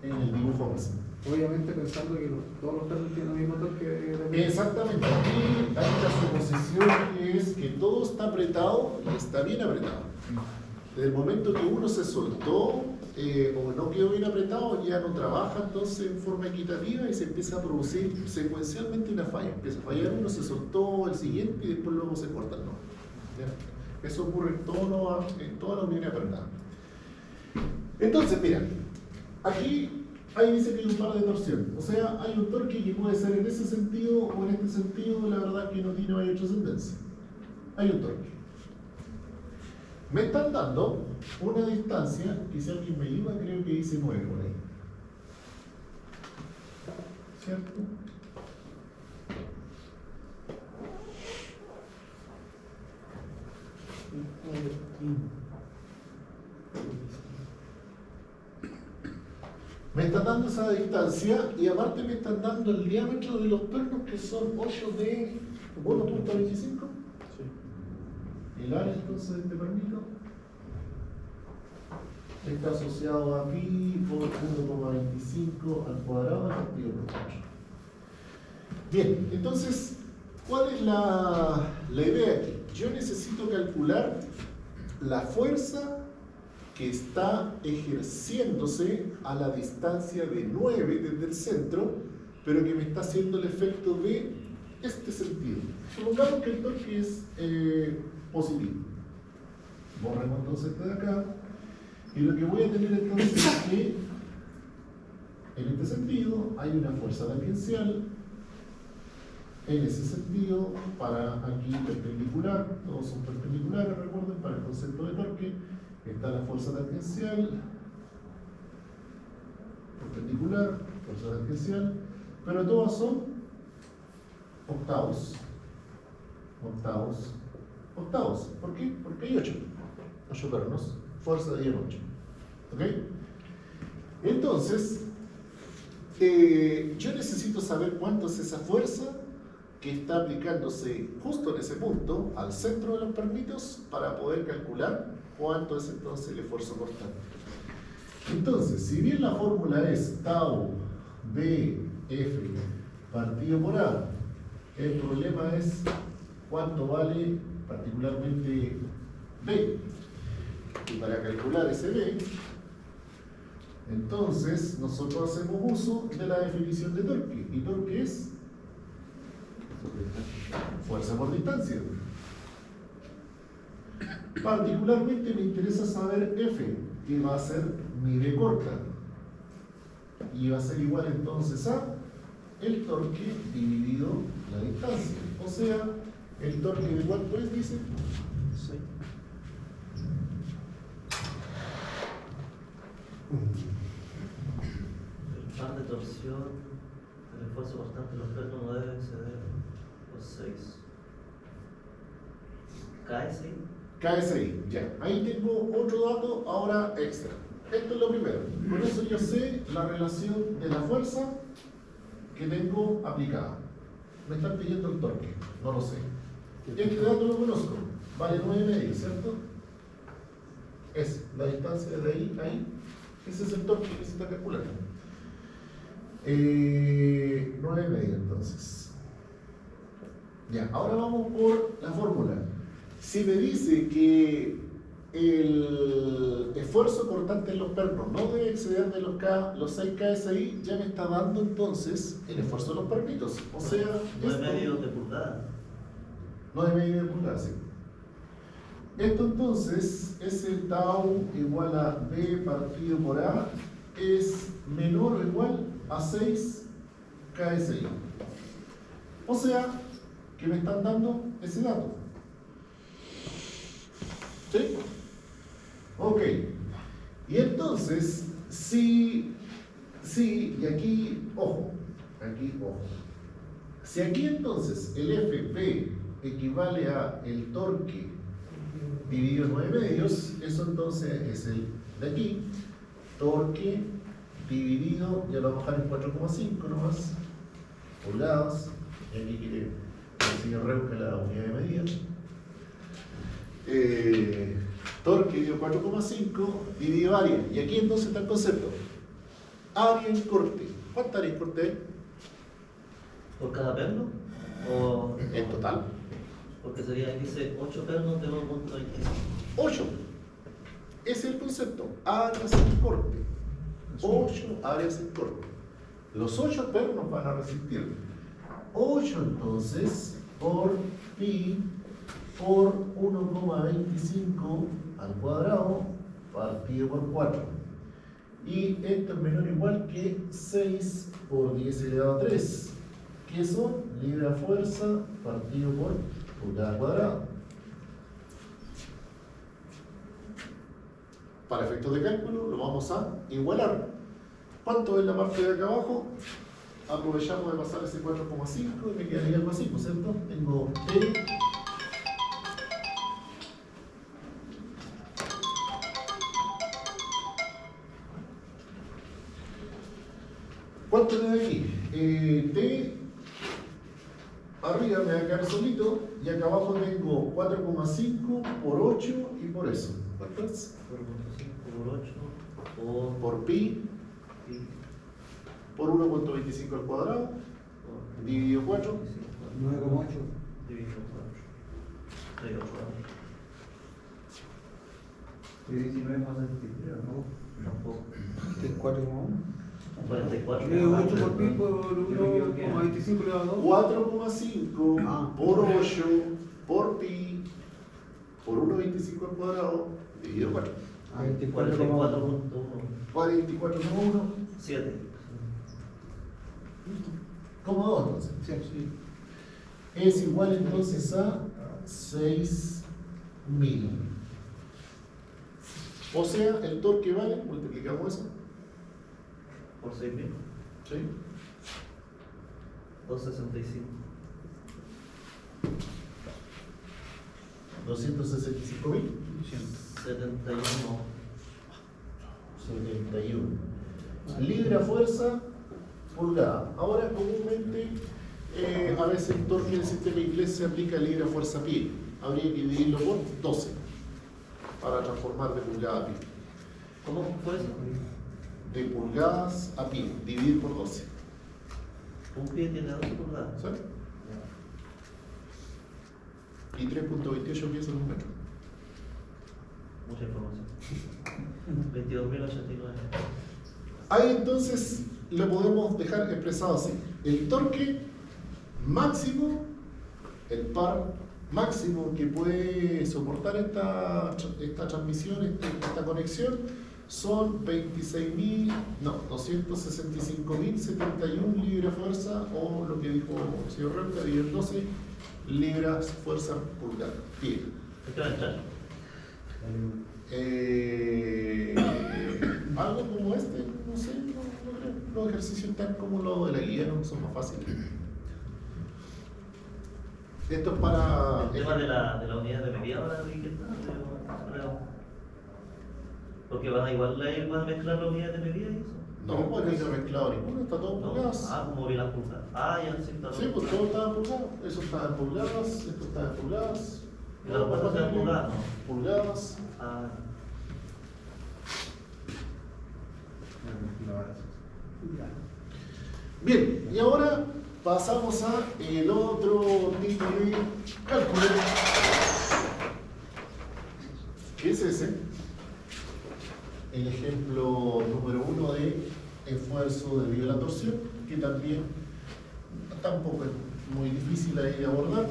en el dibujo más. Obviamente pensando que todos los pernos tienen el mismo torque. Exactamente, aquí hay una suposición que es que todo está apretado y está bien apretado. Desde el momento que uno se soltó o no quedó bien apretado, ya no trabaja entonces en forma equitativa y se empieza a producir secuencialmente una falla. Empieza a fallar uno, se soltó el siguiente y después luego se corta el nuevo. ¿Ya? Eso ocurre en toda la unidad apretada. Entonces, mira, aquí ahí dice que hay un par de torsión, o sea, hay un torque que puede ser en ese sentido o en este sentido, la verdad que no tiene mayor trascendencia. Hay un torque. Me están dando una distancia, que si alguien me ayuda, creo que dice 9 por ahí. ¿Cierto? Me están dando esa distancia y aparte me están dando el diámetro de los pernos que son 8 de 1.25. El área entonces de este pernito está asociado a pi por 1,25 al cuadrado partido por 4. Bien, entonces, ¿cuál es la idea aquí? Yo necesito calcular la fuerza que está ejerciéndose a la distancia de 9 desde el centro pero que me está haciendo el efecto de este sentido. Supongamos que el torque es positivo. Borremos entonces este de acá. Y lo que voy a tener entonces es que en este sentido hay una fuerza tangencial. En ese sentido, para aquí perpendicular, todos son perpendiculares, recuerden, para el concepto de torque, está la fuerza tangencial, perpendicular, fuerza tangencial, pero todas son octavos. Octavos. ¿Por qué? Porque hay 8 pernos, fuerza de 8. ¿Ok? Entonces, yo necesito saber cuánto es esa fuerza que está aplicándose justo en ese punto, al centro de los pernitos, para poder calcular cuánto es entonces el esfuerzo cortante. Entonces, si bien la fórmula es tau BF partido por A, el problema es cuánto vale particularmente B. Y para calcular ese B, entonces nosotros hacemos uso de la definición de torque. ¿Y torque es? Fuerza por distancia. Particularmente me interesa saber F, que va a ser mi B corta. Y va a ser igual entonces a el torque dividido la distancia. O sea, el torque de cuánto es, dice. Sí. El par de torsión, el esfuerzo constante de los pernos no debe exceder los 6. KSI. KSI, ya. Ahí tengo otro dato ahora extra. Esto es lo primero. Con eso yo sé la relación de la fuerza que tengo aplicada. Me están pidiendo el torque, no lo sé. Este dato lo conozco, vale 9,5, ¿cierto? Es la distancia de ahí a ahí. Ese es el torque que se está calculando. 9,5 entonces. Ya, ahora vamos por la fórmula. Si me dice que el esfuerzo cortante en los pernos no debe exceder de los 6 KSI, ya me está dando entonces el esfuerzo de los pernitos. O sea, 9,5 de pulgada. 9,5 de pulgada, sí. Esto entonces es el tau igual a B partido por A, es menor o igual a 6 KSI. O sea, que me están dando ese dato. ¿Sí? Ok. Y entonces, y aquí, ojo. Si aquí entonces el FP equivale a el torque dividido 9,5, eso entonces es el de aquí, torque dividido, ya lo vamos a dejar en 4,5 nomás, pulgadas, y aquí quiere el señor Reuca la unidad de medida. Torque dividido 4,5 dividido área, y aquí entonces está el concepto, área en corte. ¿Cuánta área en corte hay? ¿Por cada perno? ¿O En total. porque sería, dice 8 pernos de 1,25? 8. Ese es el concepto. Áreas en corte. 8 áreas en corte. Los 8 pernos van a resistir 8 entonces por pi por 1,25 al cuadrado partido por 4. Y esto es menor o igual que 6 por 10 elevado a 3, que son libre a fuerza partido por pulgada cuadrada. Para efectos de cálculo lo vamos a igualar. ¿Cuánto es la parte de acá abajo? Aprovechamos de pasar ese 4,5 y me quedaría algo así, ¿no es cierto? Tengo P ¿cuánto tengo aquí? T arriba me va a quedar solito y acá abajo tengo 4,5 por 8 y por eso. ¿Cuánto es? 4,5 por 8 Por pi pi por 1,25 al cuadrado dividido 4. 9,8. dividido 4. 3,8. 19 más 23, ¿no? Tampoco. ¿Este es 4,1? 44. 8 por pi por 1,25 elevado a 2. 4,5 Ah. por 8 por pi por 1,25 al cuadrado dividido 4. 44.1. 44,1. 7. Como 2 entonces. Sí. Es igual entonces a 6.000. O sea, el torque vale, multiplicamos eso. Por 6.000. ¿Sí? 265. 265.000. 71. 71. Libra fuerza pulgada. Ahora comúnmente a veces el torque del sistema inglés se aplica a libra fuerza pie. Habría que dividirlo por 12 para transformar de pulgada a pie. ¿Cómo fue eso? De pulgadas a pie, dividir por 12. Un pie tiene 12 pulgadas. ¿Sí? Y 3.28 pies en un metro. Mucha información. 22.089. Ahí entonces lo podemos dejar expresado así. El torque máximo, el par máximo que puede soportar esta transmisión, esta conexión, son 265.071 libras fuerza, o lo que dijo el señor Renta, dividido en 12 libras fuerza pulgada, pie. ¿Qué va a entrar? Algo como este, no sé, no creo. Los ejercicios tan como los de la guía no son más fáciles. Esto es para. El tema de la unidad de medida ahora, ¿qué tal? Porque van a igual van a mezclar la unidad de medida y eso. No, pues no se ha mezclado ninguno, está todo en No. pulgadas. Como vi las pulgadas. Ya sí está. Sí, pues todo está en pulgadas. Eso está en pulgadas, esto está en pulgadas. ¿Y las otras están en pulgadas? No. Pulgadas. Bien, y ahora pasamos a el otro tipo de cálculo. ¿Qué es ese? El ejemplo número 1 de esfuerzo debido a la torsión, que también tampoco es muy difícil ahí de abordar.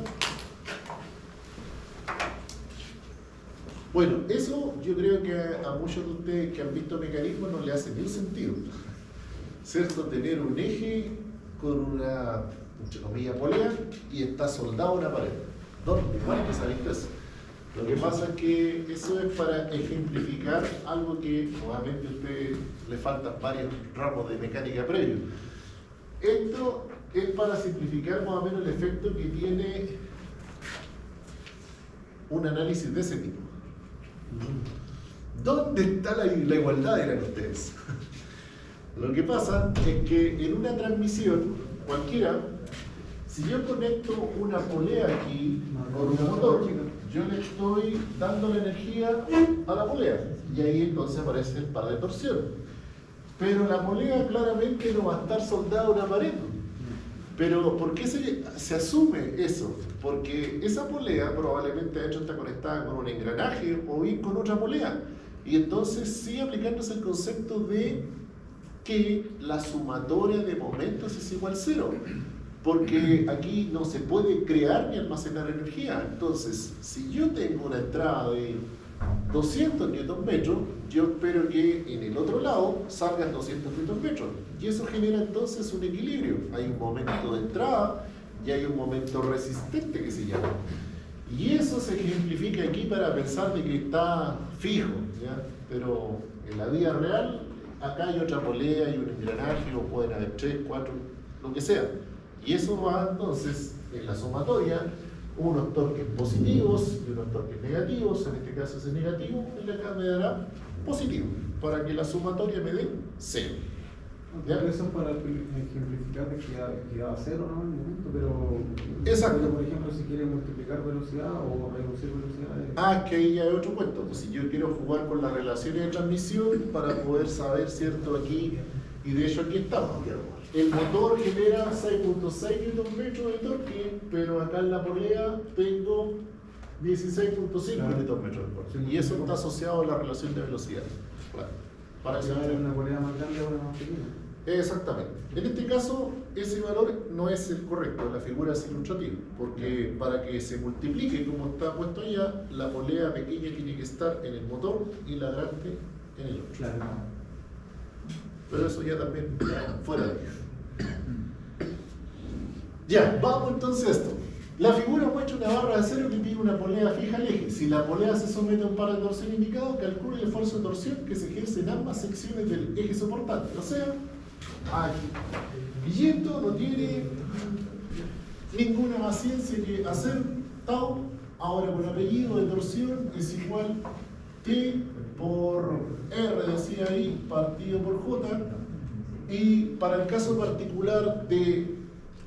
Bueno, eso yo creo que a muchos de ustedes que han visto mecanismos no le hace ni un sentido, ¿cierto? Tener un eje con una, entre comillas, polea y está soldado a una pared. ¿Dónde? ¿Cuándo se ha visto eso? Lo que pasa es que eso es para ejemplificar algo que obviamente a ustedes le faltan varios ramos de mecánica previo. Esto es para simplificar más o menos el efecto que tiene un análisis de ese tipo. ¿Dónde está la igualdad, dirán ustedes? Lo que pasa es que en una transmisión cualquiera, si yo conecto una polea aquí con un motor, yo le estoy dando la energía a la polea y ahí entonces aparece el par de torsión. Pero la polea claramente no va a estar soldada a una pared. Pero ¿por qué se asume eso? Porque esa polea probablemente de hecho está conectada con un engranaje o bien con otra polea. Y entonces sigue aplicándose el concepto de que la sumatoria de momentos es igual a 0. Porque aquí no se puede crear ni almacenar energía. Entonces, si yo tengo una entrada de 200 Nm, yo espero que en el otro lado salgan 200 Nm. Y eso genera entonces un equilibrio. Hay un momento de entrada y hay un momento resistente que se llama. Y eso se ejemplifica aquí para pensar de que está fijo, ¿ya? Pero en la vida real, acá hay otra polea y un engranaje, o pueden haber 3, 4, lo que sea. Y eso va entonces en la sumatoria, unos torques positivos y unos torques negativos. En este caso ese negativo, el de acá me dará positivo, para que la sumatoria me dé 0. ¿Ya? Eso es para ejemplificar de que va a 0, ¿no? En el momento, pero. Exacto. Pero, por ejemplo, si quieres multiplicar velocidad o reducir velocidad. Es que ahí ya hay otro cuento. Pues si yo quiero jugar con las relaciones de transmisión para poder saber, ¿cierto? Aquí, y de hecho aquí estamos. El motor genera 6.6 Nm de torque, pero acá en la polea tengo 16.5 Claro. Nm de torque. Y eso está asociado a la relación de velocidad. Claro. Para que se Para vea. una polea más grande o una más pequeña. Exactamente. En este caso, ese valor no es el correcto, la figura es ilustrativa, porque para que se multiplique como está puesto allá, la polea pequeña tiene que estar en el motor y la grande en el otro. Claro. Pero eso ya también fuera de ello. Ya, vamos entonces a esto. La figura muestra una barra de acero que tiene una polea fija al eje. Si la polea se somete a un par de torsión indicado, calcule el esfuerzo de torsión que se ejerce en ambas secciones del eje soportante. O sea, aquí, Guilleto no tiene ninguna más ciencia que hacer tau, ahora con apellido de torsión es igual T por R, decía ahí, partido por J, y para el caso particular de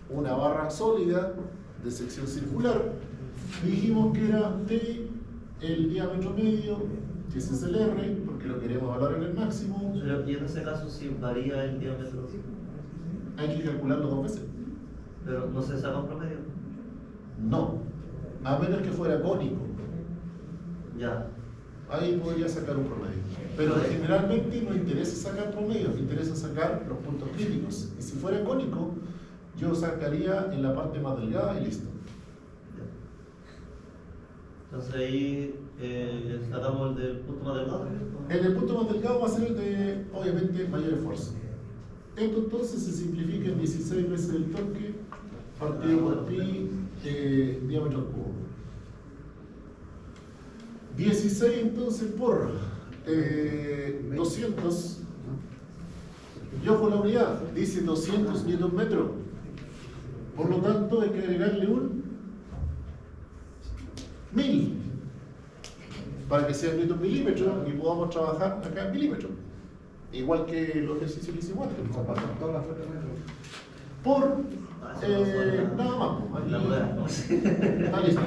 una barra sólida de sección circular, dijimos que era T el diámetro medio, que ese es el R, porque lo queremos evaluar en el máximo. Pero, y en ese caso, si varía el diámetro, Hay que calcularlo 2 veces. pero no se saca un promedio. No, a menos que fuera cónico. Ya. Ahí podría sacar un promedio. Pero generalmente no interesa sacar promedios, interesa sacar los puntos críticos. Y si fuera cónico, yo sacaría en la parte más delgada y listo. Ya. Entonces ahí sacamos el del punto más delgado. ¿No? El punto más delgado va a ser el de, obviamente, mayor esfuerzo. Esto entonces se simplifica en 16 veces el torque partido por pi diámetro al cubo. 16 entonces por 200. Yo con la unidad dice 200 Nm. Por lo tanto hay que agregarle un 1000 para que sea Newton milímetro y podamos trabajar acá en milímetros. Igual que los ejercicios que hicimos antes. Todas las fotos metros. Por nada más. Aquí, La rueda, ¿no? está listo.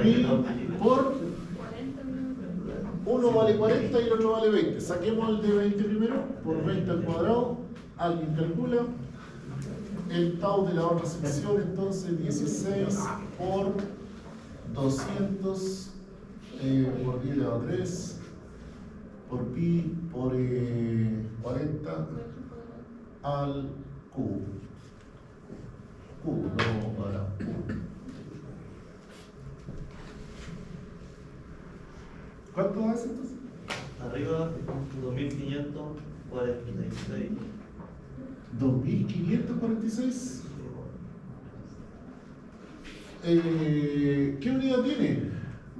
Y por uno vale 40 y el otro vale 20. Saquemos el de 20 primero, por 20 al cuadrado. Alguien calcula. El tau de la otra sección, entonces 16 por 200 por 10 elevado a 3 por pi por 40 al cubo. Cubo, no cuadrado. ¿Cuánto hace entonces? Arriba, 2546. 2546. ¿Qué unidad tiene?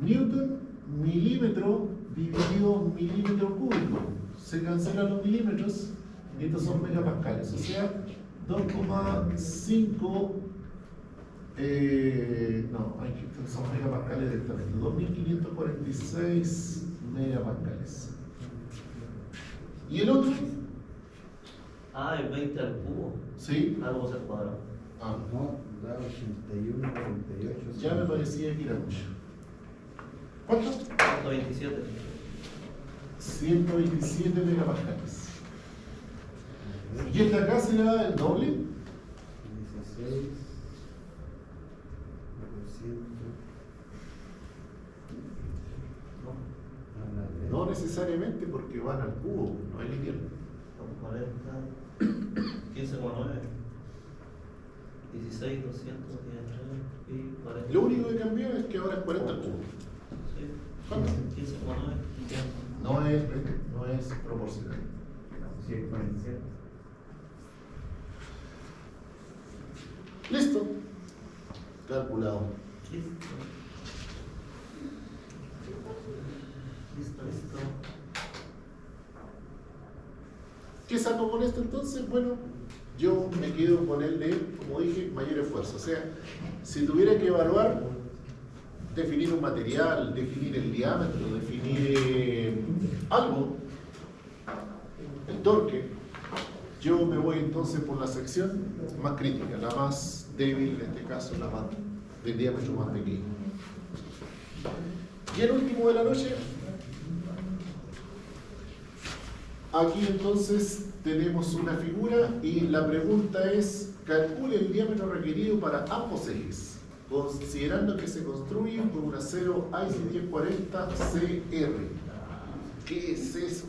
Newton milímetro dividido milímetro cúbico. Se cancelan los milímetros y estos son megapascales, o sea 2,5 no, estos son megapascales directamente, 2546 megapascales. ¿Y el otro? Ah, el 20 al cubo. ¿Sí? Algo al cuadrado. Ah, No, da 81, 48. ya me parecía que era mucho. ¿Cuánto? 127. 127 megapascales. ¿Y el de acá será el doble? 16 No necesariamente porque van al cubo, no es lineal. Son 40. 15,9. 16, 200, 13 y 40. Lo único que cambió es que ahora es 40 al cubo. Sí. ¿Cuánto? 15,9. No es proporcional. Sí, exponencial. Listo. Calculado. Listo. Listo. ¿Qué saco con esto entonces? Bueno, yo me quedo con el de, como dije, mayor esfuerzo. O sea, si tuviera que evaluar, definir un material, definir el diámetro, definir algo, el torque, yo me voy entonces por la sección más crítica, la más débil, en este caso, la más del diámetro más pequeño. Y el último de la noche, aquí entonces tenemos una figura y la pregunta es, calcule el diámetro requerido para ambos ejes, considerando que se construyen con un acero IC 1040 CR. ¿Qué es eso?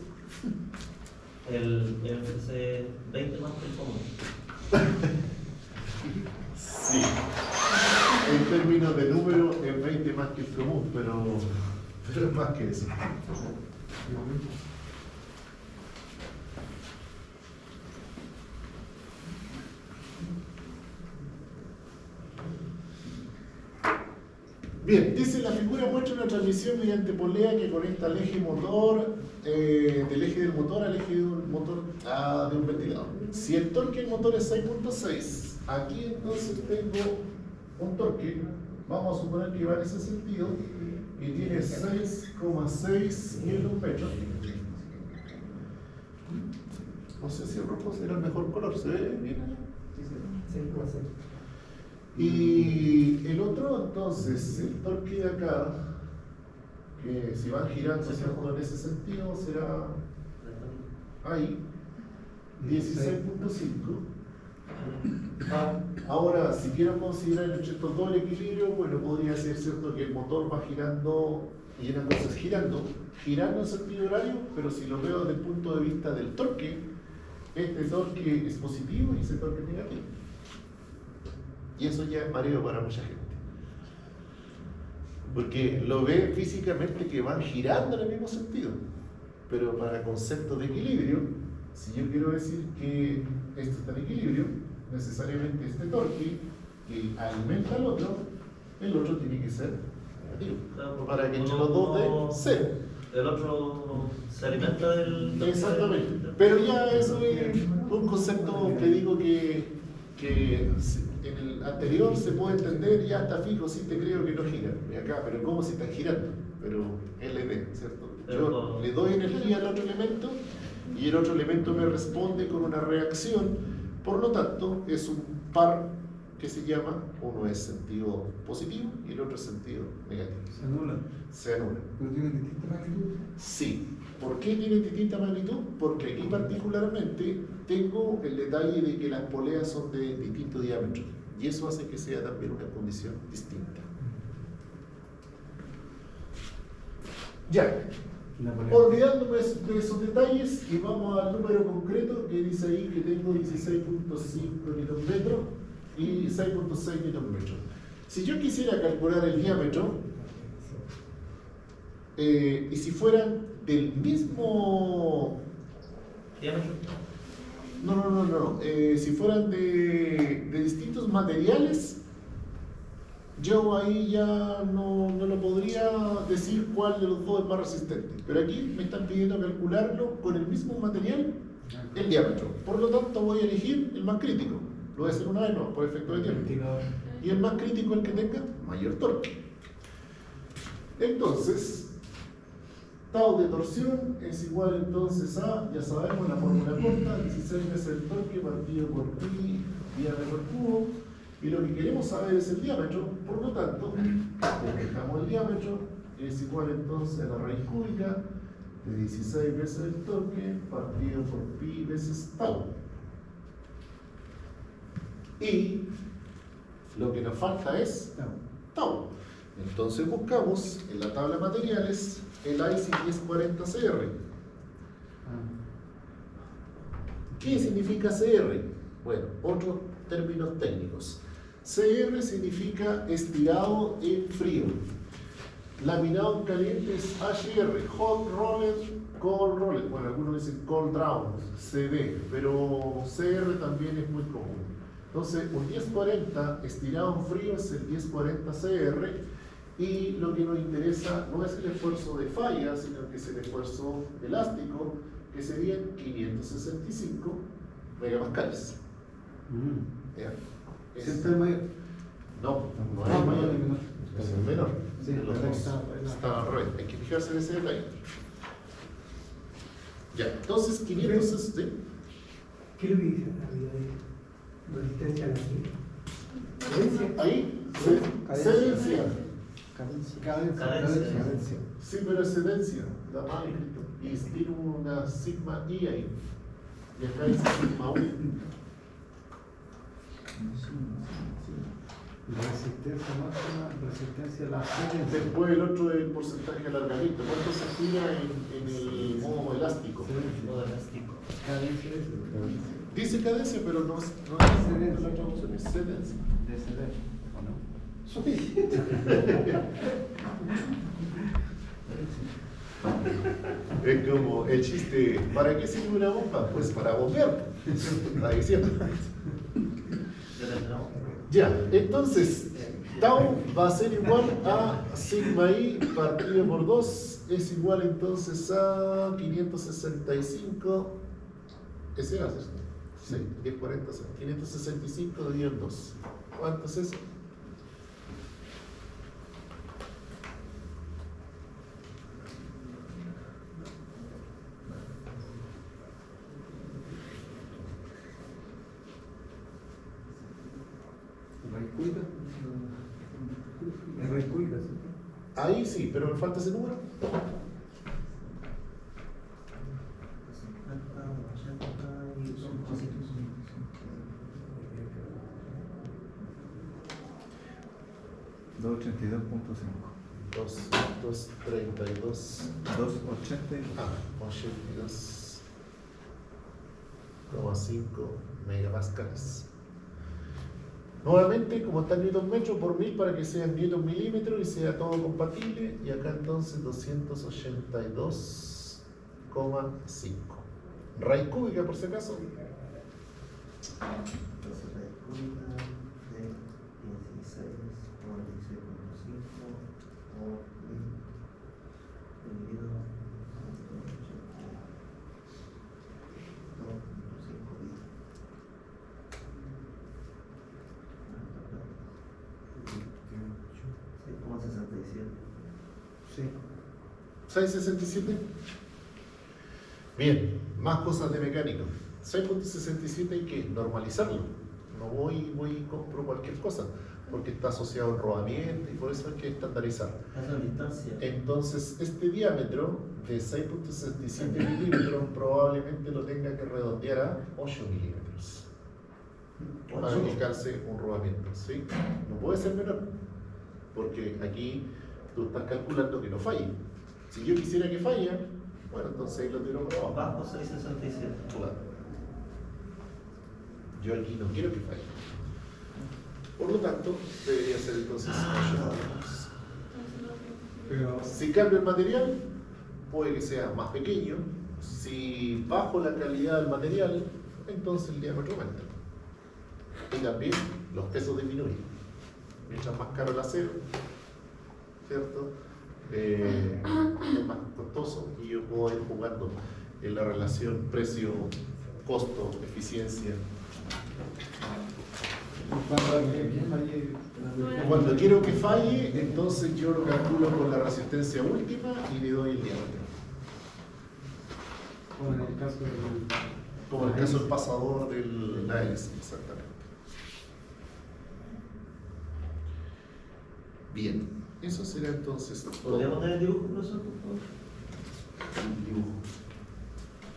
El FC 20 más que el común. Sí. En términos de número es 20 más que el común, pero es más que eso. Bien, dice la figura muestra una transmisión mediante polea que conecta al eje motor, del eje del motor al eje de un motor de un ventilador. Si el torque del motor es 6.6, aquí entonces tengo un torque, vamos a suponer que va en ese sentido, y tiene 6,6 kilómetros. No sé si el rojo será el mejor color, ¿se ve bien allá? Y el otro, entonces, el torque de acá, que si van girando, ¿cierto? En ese sentido, será ahí, 16.5. Ahora, si quiero considerar entre estos dos el equilibrio, bueno, podría ser cierto que el motor va girando, y una cosa es girando en sentido horario, pero si lo veo desde el punto de vista del torque, este torque es positivo y ese torque es negativo. Y eso ya es mareo para mucha gente. Porque lo ve físicamente que van girando en el mismo sentido. Pero para conceptos de equilibrio, si yo quiero decir que esto está en equilibrio, necesariamente este torque que alimenta al otro, el otro tiene que ser negativo. Claro, Para que entre los dos dé cero. El otro se alimenta del. Exactamente. Pero ya eso es un concepto que digo que en el anterior se puede entender, ya está fijo, sí te creo que no gira. Y acá, pero ¿cómo si están girando? Pero es la idea, ¿cierto? Yo le doy energía al otro elemento y el otro elemento me responde con una reacción, por lo tanto es un par que se llama, uno es sentido positivo y el otro es sentido negativo. Se anula. Se anula. Pero tiene distinta magnitud. Sí. ¿Por qué tiene distinta magnitud? Porque aquí particularmente tengo el detalle de que las poleas son de distinto diámetro y eso hace que sea también una condición distinta. Ya, olvidándome de esos detalles y vamos al número concreto que dice ahí que tengo 16.5 newtonmetros y 6.6 newtonmetros. Si yo quisiera calcular el diámetro, y si fueran del mismo ¿Diámetro? No. Si fueran de distintos materiales, yo ahí ya no lo podría decir cuál de los dos es más resistente. Pero aquí me están pidiendo calcularlo con el mismo material, el diámetro. Por lo tanto, voy a elegir el más crítico. Lo voy a hacer una vez, no, por efecto de tiempo. Y el más crítico, el que tenga mayor torque. Entonces, tau de torsión es igual entonces a, ya sabemos la fórmula corta, 16 veces el torque partido por pi, diámetro al cubo, y lo que queremos saber es el diámetro, por lo tanto, dejamos el diámetro, es igual entonces a la raíz cúbica de 16 veces el torque partido por pi veces tau. Y lo que nos falta es tau. Entonces buscamos en la tabla de materiales el IC 1040CR. ¿Qué significa CR? Bueno, otros términos técnicos. CR significa estirado en frío. Laminado en caliente es HR, Hot Roller, Cold Roller. Bueno, algunos dicen Cold Drawn, CD, pero CR también es muy común. Entonces, un 1040 estirado en frío es el 1040CR. Y lo que nos interesa no es el esfuerzo de falla, sino que es el esfuerzo elástico, que serían 565 megapascales. ¿Ya? ¿Siempre es mayor? No es mayor, es el menor. Sí, Los dos está están al revés, hay que fijarse en ese detalle. Ya, entonces 560. ¿Qué es lo que dice la vida de resistencia a la cadencia? Ahí, sedencia. Cadencia. Sí, pero es sedencia, la mal escrito. Y tiene una sigma I ahí. Y acá dice sigma U. Resistencia máxima, resistencia a la sedencia. Después el otro es el porcentaje de alargamiento. ¿Cuánto se gira en el modo elástico? Modo elástico. Dice cadencia, pero no es Cedencia. la traducción, es cedencia. De ceder, ¿o no? Es como el chiste, ¿para qué sirve una bomba? Pues para bombear. Eso está diciendo. ¿Ya la tenemos? Ya, entonces, tau va a ser igual a sigma i partido por 2, es igual entonces a 565, ese era, ¿cierto? Sí, 1040, 565 dividido en 2. ¿Cuánto es eso? Raíz cúbica. Es raíz cúbica, ¿sí? Ahí sí, pero me falta ese número. 232. 82,5 megapascales. Nuevamente, como está en newton metro por 1000 para que sea en newton milímetro y sea todo compatible, y acá entonces 282,5. Raíz cúbica, por si acaso. Entonces la cúbica de 16 por 16,5 por 1000 dividido entre 2,5 días. Sí, como 67. Sí. 6,67. Bien, más cosas de mecánico. 6,67 hay que normalizarlo. No voy y compro cualquier cosa, porque está asociado al rodamiento y por eso hay que estandarizar. Eso en distancia. Entonces, este diámetro de 6,67 milímetros probablemente lo tenga que redondear a 8 milímetros para que alcance un rodamiento, ¿sí? No puede ser menor, porque aquí tú estás calculando que no falle. Si yo quisiera que falle, bueno, entonces ahí lo tiro por abajo. Bajo 6,67. Claro. Yo aquí no quiero que falle. Por lo tanto, debería ser entonces 8 milímetros. Pero Si cambio el material, puede que sea más pequeño. Si bajo la calidad del material, entonces el diámetro aumenta. Y también los pesos disminuyen. Mientras más caro el acero, ¿cierto? Es más costoso y yo puedo ir jugando en la relación precio, costo, eficiencia. Cuando quiero que falle, entonces yo lo calculo con la resistencia última y le doy el diámetro. como en el caso del... Como en el caso del pasador de la hélice, exactamente. Bien, eso será entonces todo. ¿Podría poner el dibujo, profesor, por favor? El dibujo.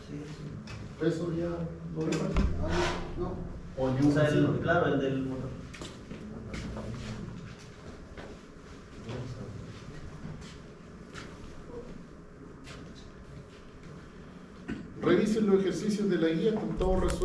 Sí, sí. Eso ya lo reparte. No. O el O dibujo. sea, sí. claro, el del motor. Revisen los ejercicios de la guía, están todos resueltos.